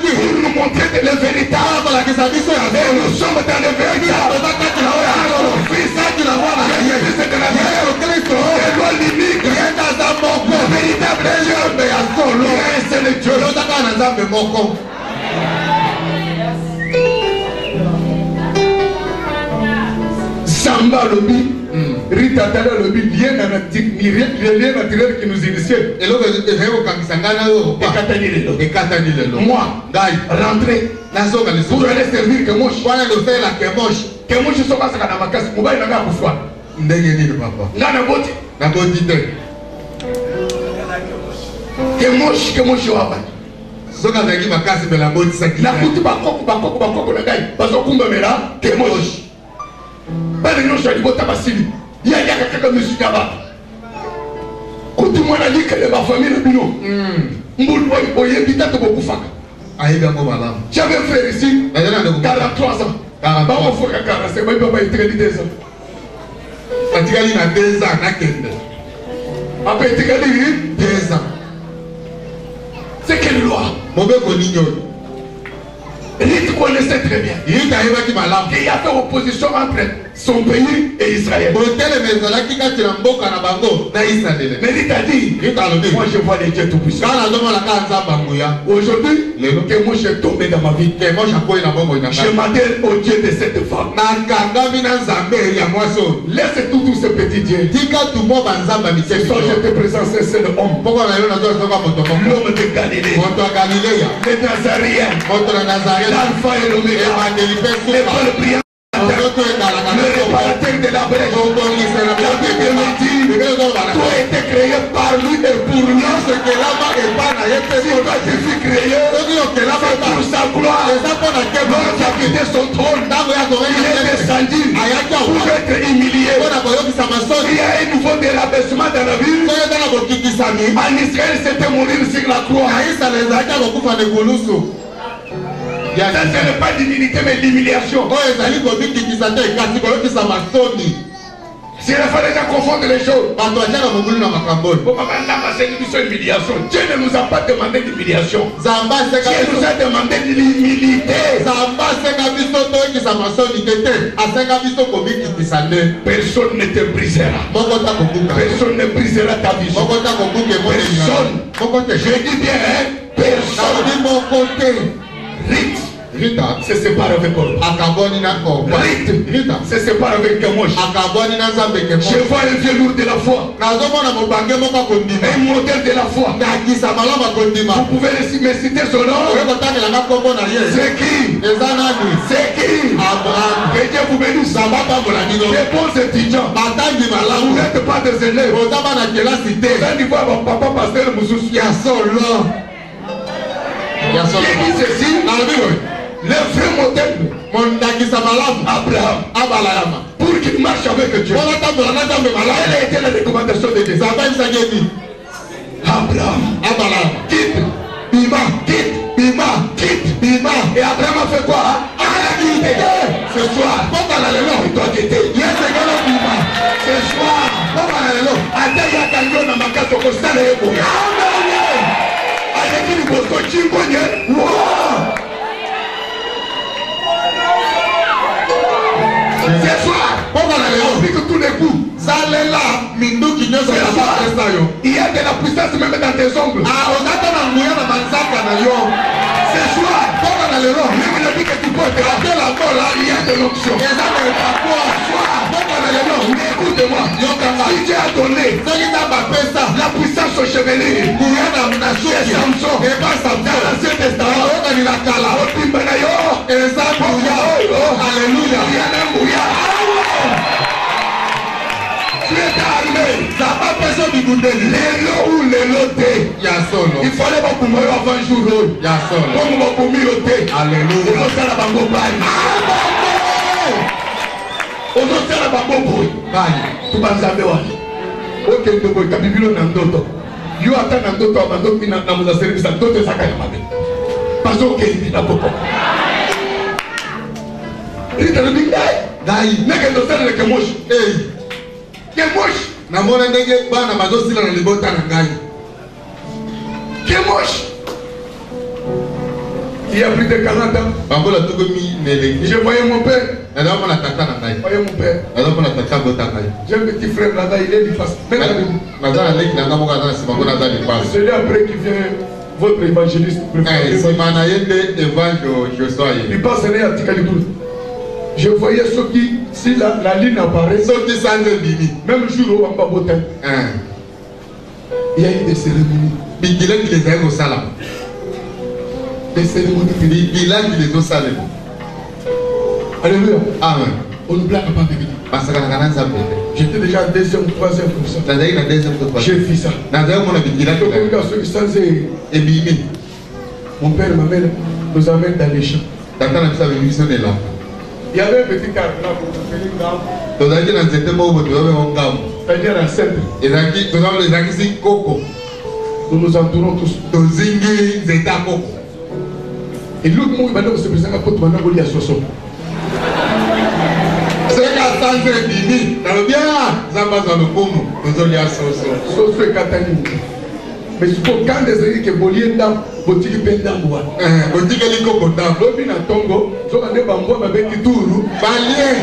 pour nous montrer de le véritable. Nous sommes dans le véritable. Samba Lobi, Rita Tala Lobi, lien naturel qui nous initiait. Et l'autre, moi, rentrer pour aller servir Kemosh. Kemosh, je suis pas à ma casse, Moubaï n'a pas besoin. Nana Boti. Kemosh, Waba. Soka zaki makasi bela Boti Saki. La Boti Bakoko, la Gaï, Bazokumba Mela, Kemosh. Bale nyosha libota basili ya kaka musique aba kutu mwana likele ba famille bino mbulu boye bitatu bokufaka ayiga ngo malamu j'avais un frère ici 43 ans ba mo foka 45 ba baba itikali 2 ans atikali na 2 ans na kende apa itikali 2 ans c'est quelle loi mobe ko ninyo. Il connaissait très bien. Il y avait opposition entre son pays et Israël. Mais il t'a dit, moi je vois les dieux tout puissants. Aujourd'hui, que moi j'ai tombé dans ma vie. Je m'adhère au Dieu de cette femme. Laisse tous ces petits dieux. Ce soir je te présente un seul homme. L'homme de Galilée. Le Nazaréen. L'alpha et l'oméga, l'étoile brillante, le réparateur de la brèche. La Bible me dit, toi était créé par lui et pour lui. Si toi tu fus créé, c'est pour sa gloire. Lorsqu'il a quitté son trône, il est descendu pour être humilié. Il y a un nouveau dérabaissement dans la ville. En Israël, c'était mourir sur la croix. Ça ce n'est pas l'humilité mais l'humiliation. Si la fallait confondre les choses. Dieu ne nous a pas demandé d'humiliation. Dieu nous a demandé de l'humilité. Personne ne te brisera. Personne ne brisera ta vision. Personne. Je dis bien, hein? Personne. Rite. Rita se sépare avec Orba. Rita se sépare avec Kemosh. Je vois un vieux lourd de la foi. Un modèle de la foi. Vous pouvez me citer son nom. C'est qui? C'est qui? Que Dieu vous bénisse. Des bons étudiants. Vous n'êtes pas des élèves. Vous allez voir mon papa pasteur Moussous. Qui dit ceci? Le vrai modèle, Abraham, pour qu'il marche avec Dieu, elle a été la recommandation de Dieu. Abraham, quitte, Bima. Et Abraham a fait quoi? Ce soir, il doit quitter. Ce soir, ce soir, on pique tous les coups. Il y a de la puissance même dans tes ongles. Ce soir, même le dit que tu peux te rappeler la mort là, il y a de l'option. Écoute-moi, si Dieu a donné la puissance au chevalier, c'est Samson, dans l'Ancien Testament, alléluia. Tu es armé, ça n'a pas besoin de goûter. Il fallait pas pour moi avant un jour. Comme on pour miroiter. Alléluia. Ozotela babobo tubanzambe wani okende boy kabibilo na ndoto yo ata na ndoto abandoki na muza service ndoto ezaka ya mabe pazo okende na boko ita ngai nege ndosela le kemoshi kemoshi na mona ndenge bana bazosila na libota na ngai kemoshi. Il y a plus de 40 ans. Je voyais mon père. Voyez mon père. J'ai un petit frère là-bas, il est du face. Celui après qui vient, votre évangéliste préféré. Il passe à Tikaliboul. Je voyais ceux qui, si la ligne apparaît, même jour où on va voter, il y a eu des cérémonies. Des cérémonies. Alléluia. Amen. On ne blague pas avec lui. J'étais déjà en deuxième, troisième comme ça. J'ai fait ça. Mon père et ma mère nous amènent dans les champs. Il y avait un petit cadre là. C'est-à-dire un centre. Nous nous entourons tous. Et l'autre mot, il va nous se présenter quand on a volé à Soso. C'est qu'à Sanzé Dini, dans le bien, Zambazan le Komo, nous allons à Soso. Soso et Katani. Mais il faut quand des amis qui volent dans boutique Pendamboa. Boutique Likopodam. L'obin à Tongo, je vais aller Bamboa avec Kituru. Balien.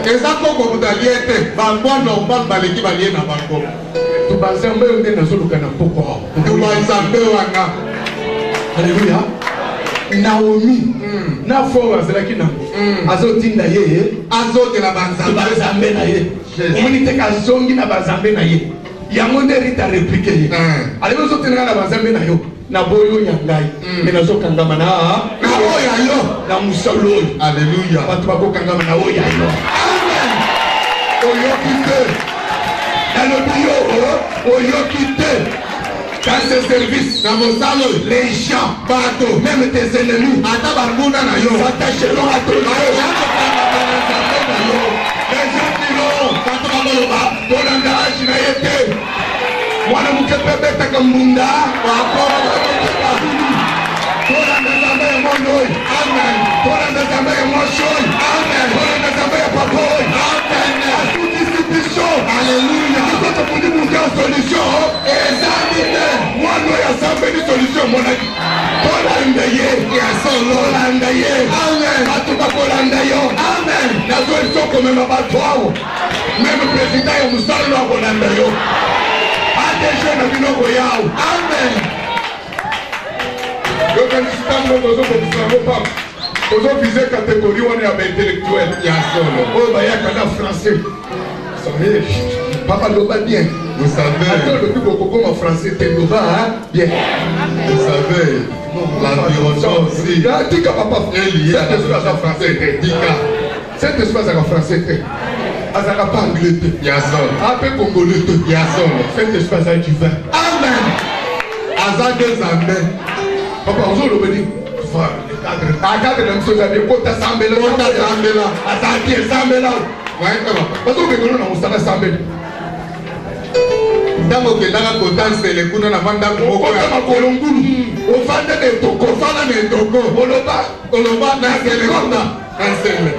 Et ça, comme vous allez être, Bamboa normal, Baleki Balien à Bambo. Tu vas s'emmener dans le canapé. Tu vas s'emmener. Alléluia. Naomi na fo azalaki na azotinda ye azotela banzambe na ye omoni te kazongi na banzambe na ye yango nde Rita réplique ye alebi ozotenga na banzambe na yo na boyo ya ngai me nazokangama na oyo yo na mosolo oyo. Alléluia. Bato bakokangama na oyo yo. Amen. Oyoki te nalobi yo oyoki te. Dans ce service, dans vos salles, les gens, bateaux, même tes ennemis, s'attacheront à ton nom. Les gens diront, alléluia. Solution. Moi, nous avons une solution, mon ami. Amen. La solution quand même à toi. Même le président est Moussalo à Bolandayo. ADG n'a vu nos goyao. Amen. Le candidat nous pas. Toujours viser catégorie on est intellectuel. Il y a solo. Oh, bah, il y a qu'un français. Vous savez, papa Loba bien. Vous savez. Attends, le plus beaucoup comme en français, t'es Loba, hein? Bien. Vous savez. L'environnement aussi. Tika papa. Est lié à Cette espèce en français. Tika. Cette espèce en français. Azaka pas anglais. Il y a solo. Un peu congolais. Il y a solo. Cette espèce a du vin. Amen. Aza deux amen. Papa, on le dit. Akade na msoza bien kota sambela. Kota sambela. Azaki sambela. Ouais, comment? Parce que nous na musala sambela. Ntango kendaka kotansele kuna na vanda okota makolo ngulu ofanda na etoko ofanda na etoko oloba na sele kota na sele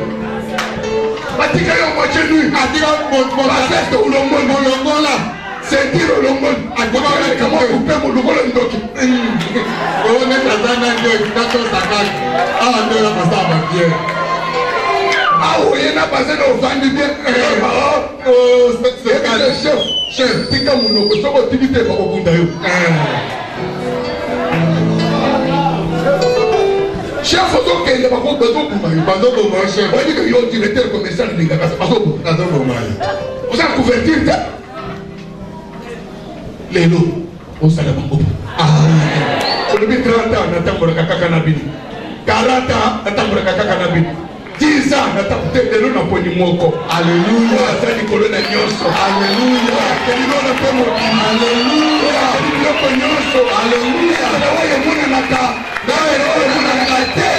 batika yo moche lui atika baseste ulongola sentiro ulongola atika kama kupe mulukolo ndoki one tazana ndio kitato sakaki awa ndio na masaba bien awo yena basena ofandi bien chef tika munoko soko tibite bakokunda yo chef ozokende bazobuma yo bazoboma chef oyebi ke yo directeur commercial lingakasa bazoboma yo oza couverture te lelo osala bango olobi 30 ans natambolaka kaka na bino 40 ans natambolaka kaka na bino 10 ans lelo na poni moko alleluya aza likolo na nyonso alleluya kelilona mpe mokili alleluya keliloko nyonso alleluya oyo emonanaka nayo emonanaka te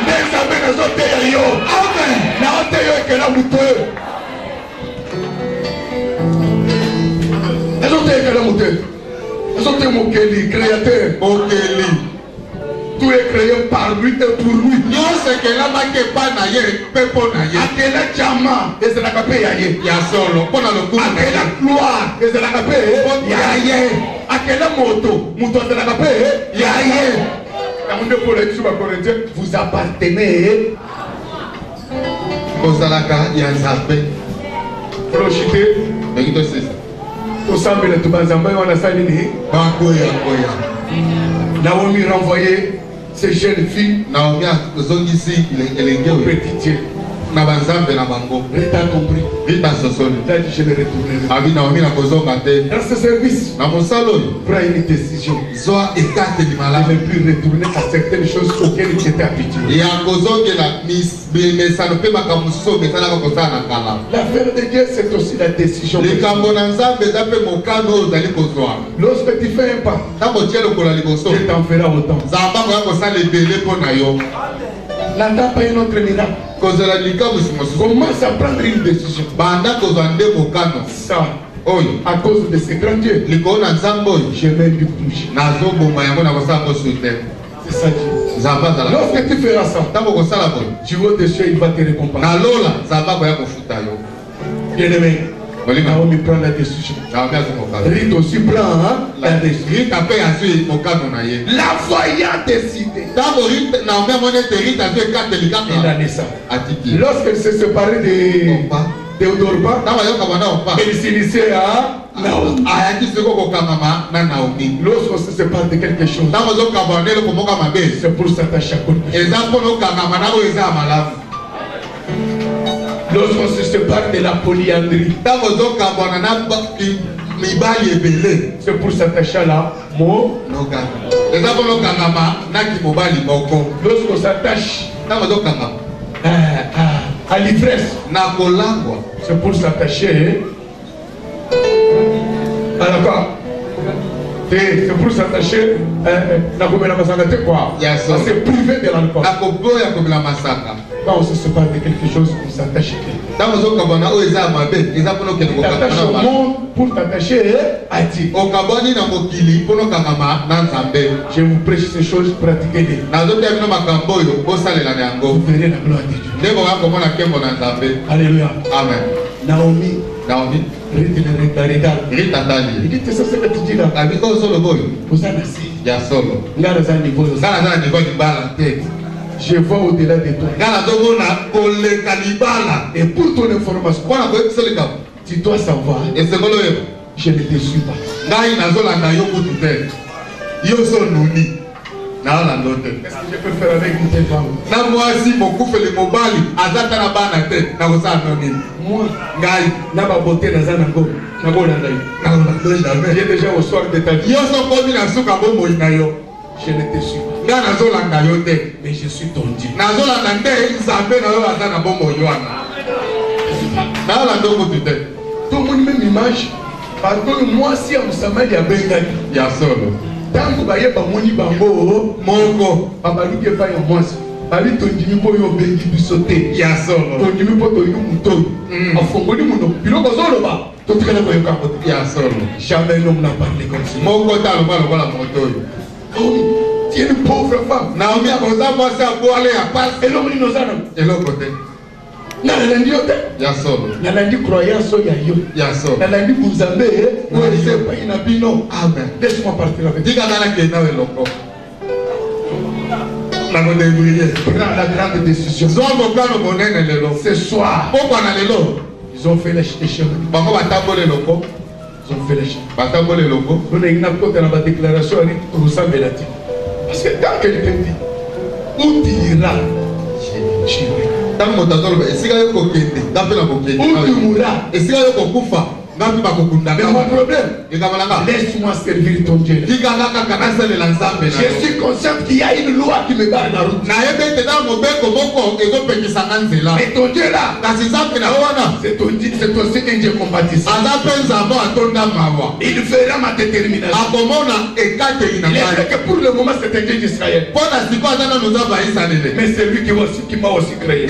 nde nzambe nazoteya yo amen naoteyo ekela moto ezoteya ekela moto ezoteya mokeli créateur mokeli. Tout est créé par lui et pour lui. Yo c'est que la banque pas na ye, pepo na ye. Akela chama, et c'est la capé ya ye. Ya solo, pona le coup. Akela gloire, et c'est la capé ya ye. Akela moto, moto c'est la capé ya ye. Quand on pour les sous vous appartenez. Kozalaka ya nzambe. Prochité. Bekito c'est. Osambele tubanzamba wana salini. Bankoya koya. Naomi renvoyé ces jeunes filles. Naomi a zongisi elenge au petit Dieu. Na banzambe na bango. Rita compris. Rita sosoli. Là je ne retournerai. Abi Naomi na kozonga te. Dans ce service. Na mosalo. Prends une décision. Zoa ekate di malade. Ne plus retourner à certaines choses auxquelles tu étais habitué. Ya kozongela mesano pe makamuso betala ko kozana kala. L'affaire de Dieu c'est aussi la décision. Likambo na nzambe zape mokano ozali kozwa. Lorsque tu fais un pas. Ntango tielo kola liboso. Dieu t'en fera autant. Zamba ko kosala ebele pona yo. N'attends pas une autre miracle. Commence à prendre une décision. Ça, à cause de ce grand Dieu, je vais lui bouger. C'est ça Dieu. Lorsque tu feras ça, Dieu au-dessus, il va te récompenser. Bien aimé, Naomi prend la décision. Rite aussi prend la décision. La voyant décider. Il a dit ça. Lorsqu'elle s'est séparée de Théodorba, elle s'initiait à Naomi. Lorsqu'on se sépare de quelque chose, c'est pour s'attacher à quelque chose. Lorsqu'on se sépare de la polyandrie, c'est pour s'attacher à la mort. Lorsqu'on s'attache à l'ivresse, c'est pour s'attacher à la quoi? C'est pour s'attacher à se priver de l'alcool. Quand on se sépare de quelque chose, on s'attache à quelque chose. T'attaches au monde pour t'attacher à Dieu. Je vous prêche ces choses, pratiquez-les. Vous verrez la gloire de Dieu. Alléluia. Amen. Naomi. Rita il dit, c'est ça ce que tu dis là. Vous en assez. Je vois au-delà de toi. Et pour ton information, tu dois savoir, je ne te suis pas. Qu'est-ce que je peux faire avec une telle femme? Moi, j'ai déjà au soir de ta vie. Je ne te suis pas. Mais je suis ton Dieu. Tout le monde même image. Parce que moi, si on s'amène à Bengani, il y a solo. Tant que vous voyez, Bamoni Bango, Mongo, Babaluke Faye en moi. Bali tondimi po yo bengi bisote ya solo. Tondimi po to yo muto. Afongoli muno. Bilo ko solo ba. To tikana ko yo kambo ya solo. Jamais l'homme n'a parlé comme ça. Mongo ta lo ba la moto yo. Oh, tu es une pauvre femme. Naomi a posé moi ça pour aller à passe. Et l'homme innocent. Et l'autre côté. Nalandi yote. Ya solo. Nalandi croyance ya yo. Ya solo. Nalandi buzambe. Ou ese pa ina bino. Amen. Laisse-moi partir avec. Diga dala que na le loco. Prends la grande décision. Ce soir, ils ont fait les chemins. Ils ont fait les chemins. On a une déclaration. Parce que quand quelqu'un dit, où tu iras, j'irai. Où tu mourras. Mais mon problème, laisse-moi servir ton Dieu. Je suis conscient qu'il y a une loi qui me barre la route. Mais ton Dieu là, c'est aussi un Dieu compatissant. Il fera ma détermination. Il est vrai que pour le moment c'est un Dieu d'Israël. Mais c'est lui qui m'a aussi créé.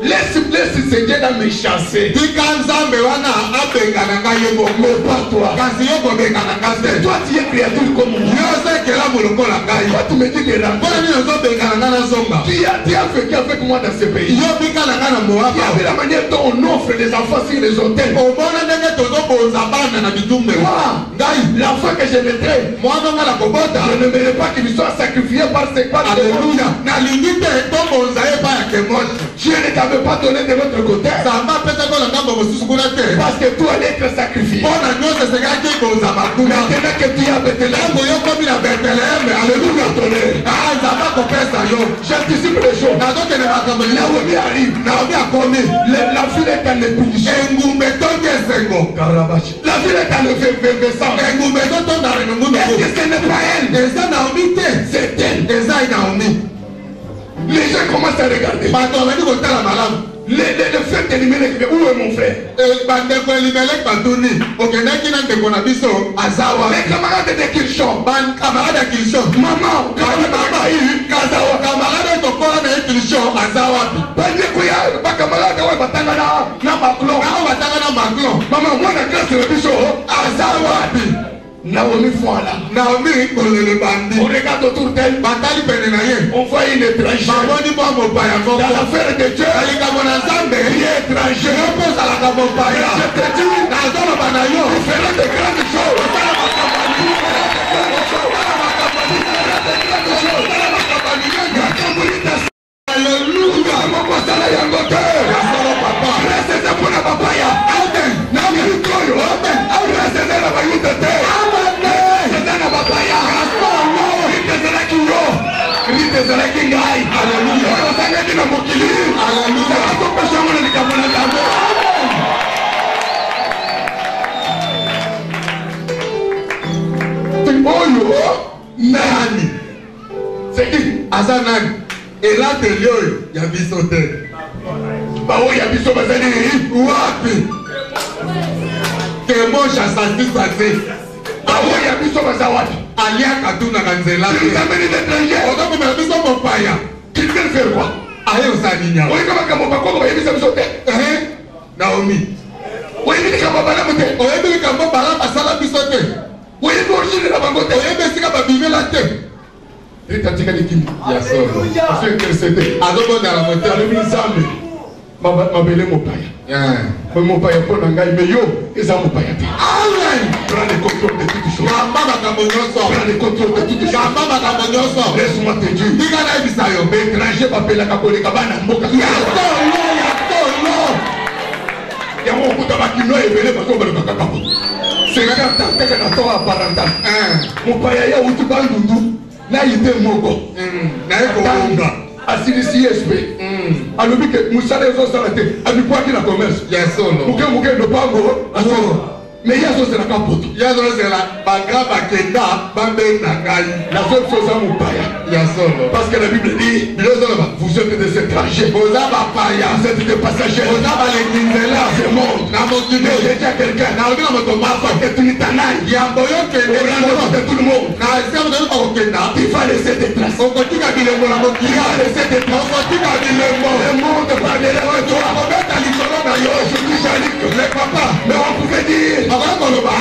Laisse ce Dieu là me chasser. Mais pas toi. Toi tu es créature comme moi. Toi tu me dis que tu as vécu avec moi dans ce pays. Tu as vu la manière dont on offre des enfants sur les hôtels. Moi, l'enfant que je mettrai, je ne verrai pas qu'il soit sacrifié par ses parents. Alléluia. Dieu ne t'avait pas donné de l'autre côté. Parce que toi allais être sacrifié. Maintenant que tu as Bethléem, alléluia. J'anticipe les choses. Naomi arrive. La fille est en épouche. La fille est en effervescence. Est-ce que ce n'est pas elle? C'est elle. Les gens commencent à regarder. Le frère d'Elimelech, où est mon frère? Les camarades de Kilshon. Maman, Naomi voilà. Naomi on regarde autour d'elle. On voit une étrangère. Dans l'affaire de Dieu, il est étranger. Je te dis, il fera de grandes choses. Alléluia. C'est qui? Azanani. Et là, il y a bisoté. Bah oui, il y a bisoté. Wapi. Que mon chassassis passé. Ah oui, il y a bisoté. Alia Katuna Ganzela. Il nous amène des étrangers. On doit me mettre mon paya. Qu'il vient faire quoi? Aïe, on s'aligne. Oui, comment on va y aller bisoté? Naomi. Oui, il dit qu'on va pas la monter. Oui, il dit qu'on va pas la passer la bisoté. Oui, il doit aussi la bangote. Oui, il dit qu'on va vivre la tête. Il t'a dit qu'il y a ça. Parce que c'était. Alors, on a la montée. On a mis ça. Ma belle mon paya. Mon paya pour l'angaï. Mais yo, ils ont mon paya. Prends le contrôle de toutes choses. Prends le contrôle de toutes choses. Laisse-moi te dire. Étranger m'appelle la Kabole Kabana. Il y a mon coup de bakino et venez parce qu'on va le kakabo. 50 ans teke na toa parental mopaya ya uti bandundu na ide moko na ekonga asilisi ISP alobi ke musala ezosala te abipwaki na commerce ya solo muke ndopango mais ya azozelaka poto ya azozela bagra bakenda bambenga ngai nazobisoza mopaya ya solo parce que la Bible dit vous êtes des étrangers boza bapaya vous êtes des passagers boza balekindela ce monde na mokili j'ai dit à quelqu'un naobi na moto mafa que tu n'y t'en ailles yambo yokende au rendez-vous de tout le monde na esika moto bakokenda tu vas laisser des traces okotika bilembo na mokili tu vas laisser des traces okotika bilembo le monde parlera de toi okobeta likolo na yo aujourd'hui Jean-Luc le papa mais on pouvait dire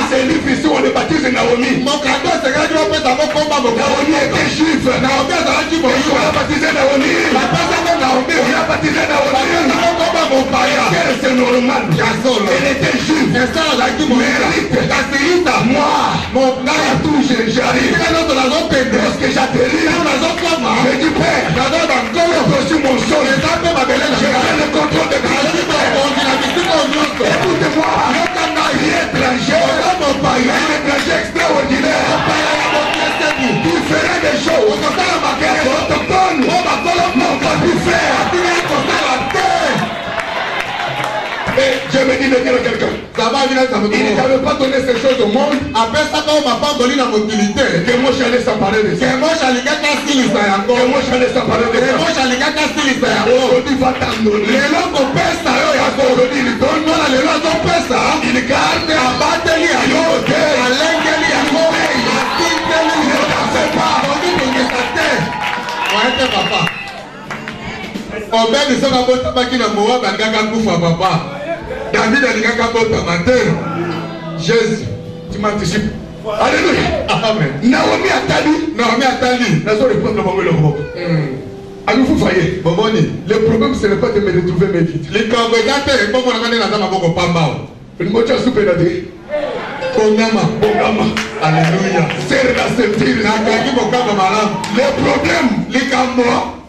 c'est livre ici on le baptise Naomi mokando esekaki bapesa mokomba Naomi était juif naomi azalaki on a baptisé Naomi bapesako naomi on a baptisé Naomi mokomba mopaya c'est normal ya solo elle était juive esala azalaki moita kasi rita moi ngai touche j'arrive tika nyonso nazokende lorsque j'atterris nazokoma je dis père naza bankolo reçu mon son eza mpe mabele je prends le contrôle de nazali bakonzi na bisiko nyonso écoute-moi yoka ngai étranger oza mopaya étranger extraordinaire mopaya ya bokeseni tu feras des choses okosala makele autochtone o bakolo n'ont pas pu faire atina kosala te et je me dis de dire à quelqu'un il ne t'avait pas donné ces choses au monde apesaka o mapamboli na mokili te que moi j'allais s'emparer de ça kemo alingaki asilisa yango que moi j'allais s'emparer de kemo ça alingaki asilisa yango aujourd'hui va t'en donner lelo kopesa yo yango aujourd'hui il donne wana lelo azopesa il garde abateli yango te alengeli yango atindeli ne t'en fais pas okibongisa te oye te papa obedi soki abotamaki na mowa bangaka kufa papa David alingaki abotama te Jésus tu m'anticipes alléluia amen Naomi atali nazo répondre bango le moko avez-vous voyez bomoni le problème ce n'est pas de me retrouver mes vides likambo eza te ekomonaka nde naza maboko pambao limocha supe na te kongama bongama alleluya serre la ceinture nakangi mokamba malamu le problème likambo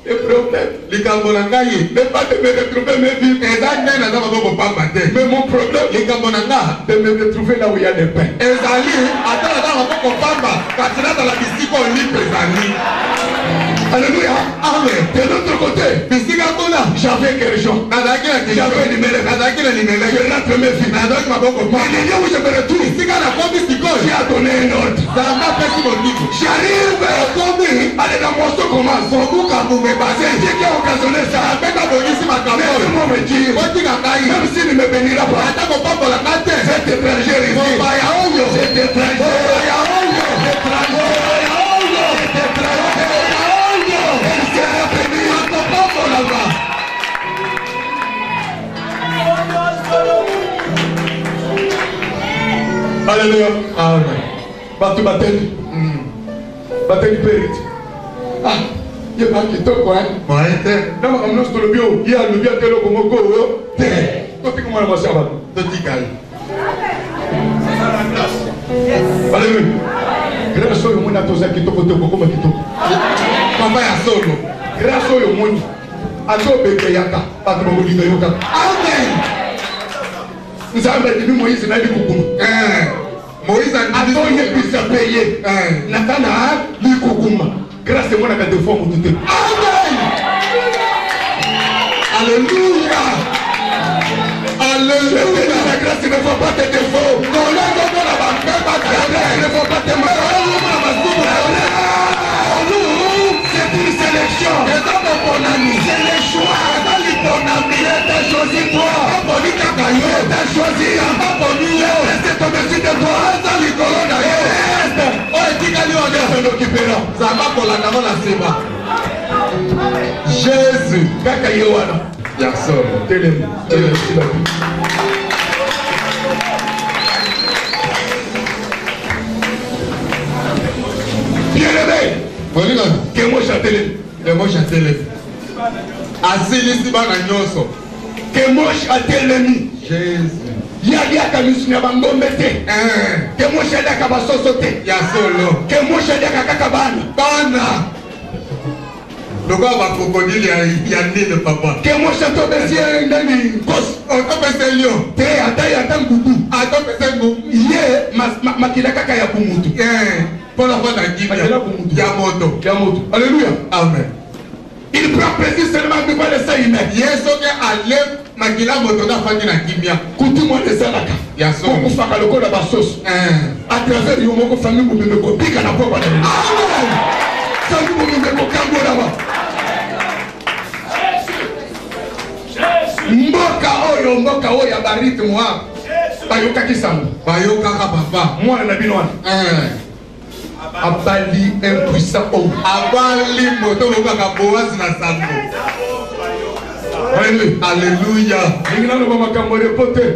le problème likambo na ngai n'est pas de me retrouver mes vides eza nde naza maboko pamba te mais mon problème likambo na nga de me retrouver là où il y a des pains ezali ata naza maboko pamba kasi nazala bisika olipe ezali alléluia amen de l'autre côté bisika kuna j'avais guérison nazalaki na j'avais numéré nazalaki na nimele je rentre mes vies nazalaki maboko mais pamba il y a où je me retrouve bisika na komi sikoyo Dieu a donné un ordre nzambe apesi motiku j'arrive okomi allez la moisson commence kobuka bume c'est base Dieu qui a occasionné ça nzambe kabongisi makambo oyo laisse-moi me dire otika ngai même s'il ne me bénira pas ata kopambolaka te cet étranger ici mopaya oyo cet étranger mopaya oyo mopaya oyo cet étranger oyo elle sera bénie akopambolaka alléluia amen bato bateli bateli perite ah ye ba kitoko moye te na makambo nyonso tolobi oyo ye alobi ate eloko moko oyo te totika mwana mwasi ya bato totikali alléluia grâce oyo omoni atoza kitoko te okokoma kitoko papa ya solo grâce oyo omoni azobekeyaka bato bakolinga yo kaka amen nzambe adimi moïse na likukuma moïse atoyebisa mpe ye naza na likukuma grâce emonaka defo ya motu te amen alléluia alléluia la grâce ne faut pas te défaut kolongo mpona bambeba ne faut pas te mpona masumu c'est une sélection eza moponami c'est le choix eza liponami t'as choisi toi aponi kaka yo t'as choisi aponi yo c'est au-dessus de toi eza likolo na yo oyo etikali wana l'occupera nzambe akolanda ngo na nsima jésus kaka ye wana ya solo telemi bien-aimé olingani ke moi chatelemi emoshi atelemi asilisi bana nyonso ke moshi atelemi jésus yaliaka misuni ya bangombe te ke moshi aliaka basoso te ya solo ke moshi aliaka kaka bana bana lokola bakrokodile ya nini papa ke moshi atopesi nani kosi otopesa lion te ata ye ata ngubu atopesa ngu ye makila kaka ya kumutu. Pour la fois d'Angimia, Yamoto. Alléluia. Amen. Il prend plaisir seulement de voir les saints humains. Yesoke alem makila moto na fandi na kimia. Coutume de Salaka. Yaso. Pour faire le col de la sauce. À travers le mot famille vous me copiez à la fois. Amen. Famille vous me copiez là-bas. Mboka oyo ya barite moi. Bayoka kisango. Bayoka papa. Moi na binwana. Abali impuissant homme. Abali moto baka boaz na sango. Alléluia. Ningina no makambo repote.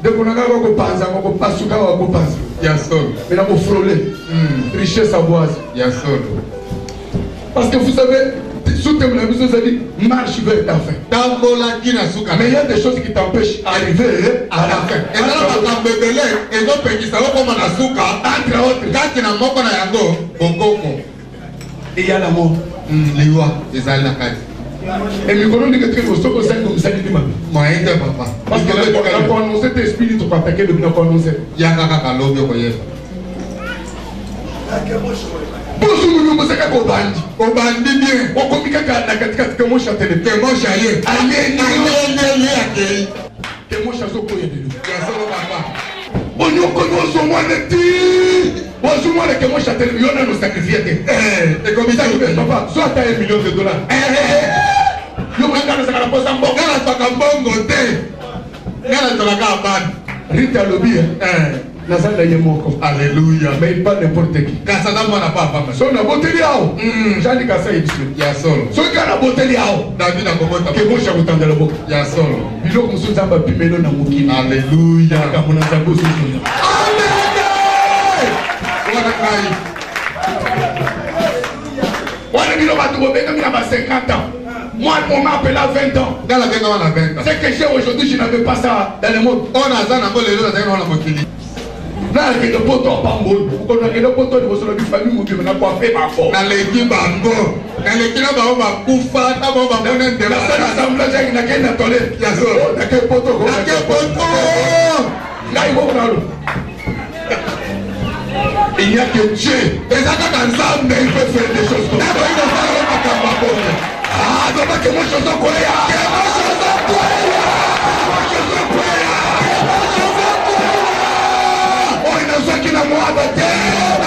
De kunanga ko panza ko pasuka ko panza. Yaso. Mais ko frôler. Richesse aboise. Yaso. Parce que vous savez, sous tes mains, vous avez dit marche vers ta fin. Mais il y a des choses qui t'empêchent d'arriver à la fin. Et il y a la mort. Et le colon dit que tu es au sol, c'est comme ça dit papa. Parce que la prononcé tes esprits pour attaquer le bien prononcé. Bonjour, vous êtes au bandi. Au bandi bien. On communique avec que mon châtelet. Que mon châtelet. Allez. Que mon château pour y aller. On nous connaît au moins le petit. Bonjour, moi, que mon châtelet. Il y en a nos sacrifiés. Et comme ça, papa, soit à $1 million. Yo mwana na posa mbongo na toka mbongo te. Ngala toka bandi. Rita lobi Nazanda yemoko. Alléluia. Mais pas n'importe qui. Kasana mwana papa. So na boteli yao. Jandi kasa idiso. Ya solo. So kana boteli yao. David akobota. Ke mosha kutandela boko. Ya solo. Biloko musunza ba pimelo na mukini. Alléluia. Kamuna zambo susu. Amen. Wana kai. Wana bilo batu bobeka mina ba 50 ans. Moi, on m'a appelé à 20 ans. Dans la 20 ans, on a 20 ans. C'est que j'ai aujourd'hui, je n'avais pas ça dans le monde. On a ça dans le monde, on a mokili. Là, il y a des potos en bambou. On a des potos de famille, on a pas fait ma faute. Dans l'équipe bango. Dans l'équipe bango, on va koufa, on va donner des masses. Dans l'assemblage, il y a quelqu'un dans toilette. Il y a ça. Il y a quel poteau. Il y a quel poteau. Là, il va voir l'eau. Il n'y a que Dieu. Et ça, quand ensemble, il peut faire des choses comme ça. Ah, donc que moi je suis en colère. Oh, il y a ceux qui n'ont pas de terre.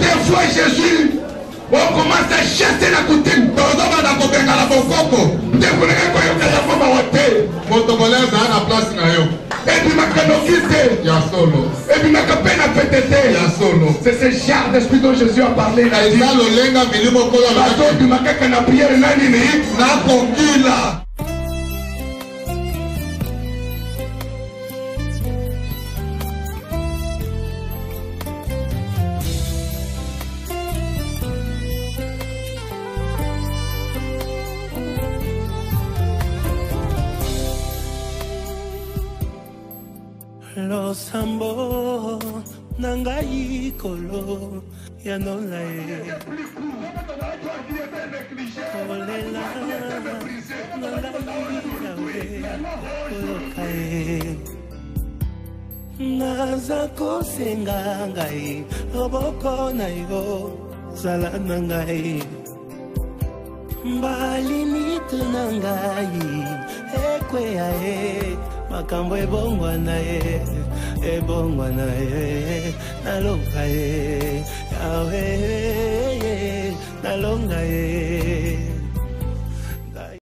Des fois Jésus, on commence à chasser la coutume. Et puis ma canofiste, et puis ma capena pétété, c'est ce genre d'esprit dont Jésus a parlé. Il a dit, tu m'as qu'à la prière, Los sambo nangai kolo ya nolae kolela nangai yawe naza kosenga ngai loboko na yo zala nangai mbali mitu nangai ekwea makambo ebongwa na ye nalonga ye yawe nalonga ye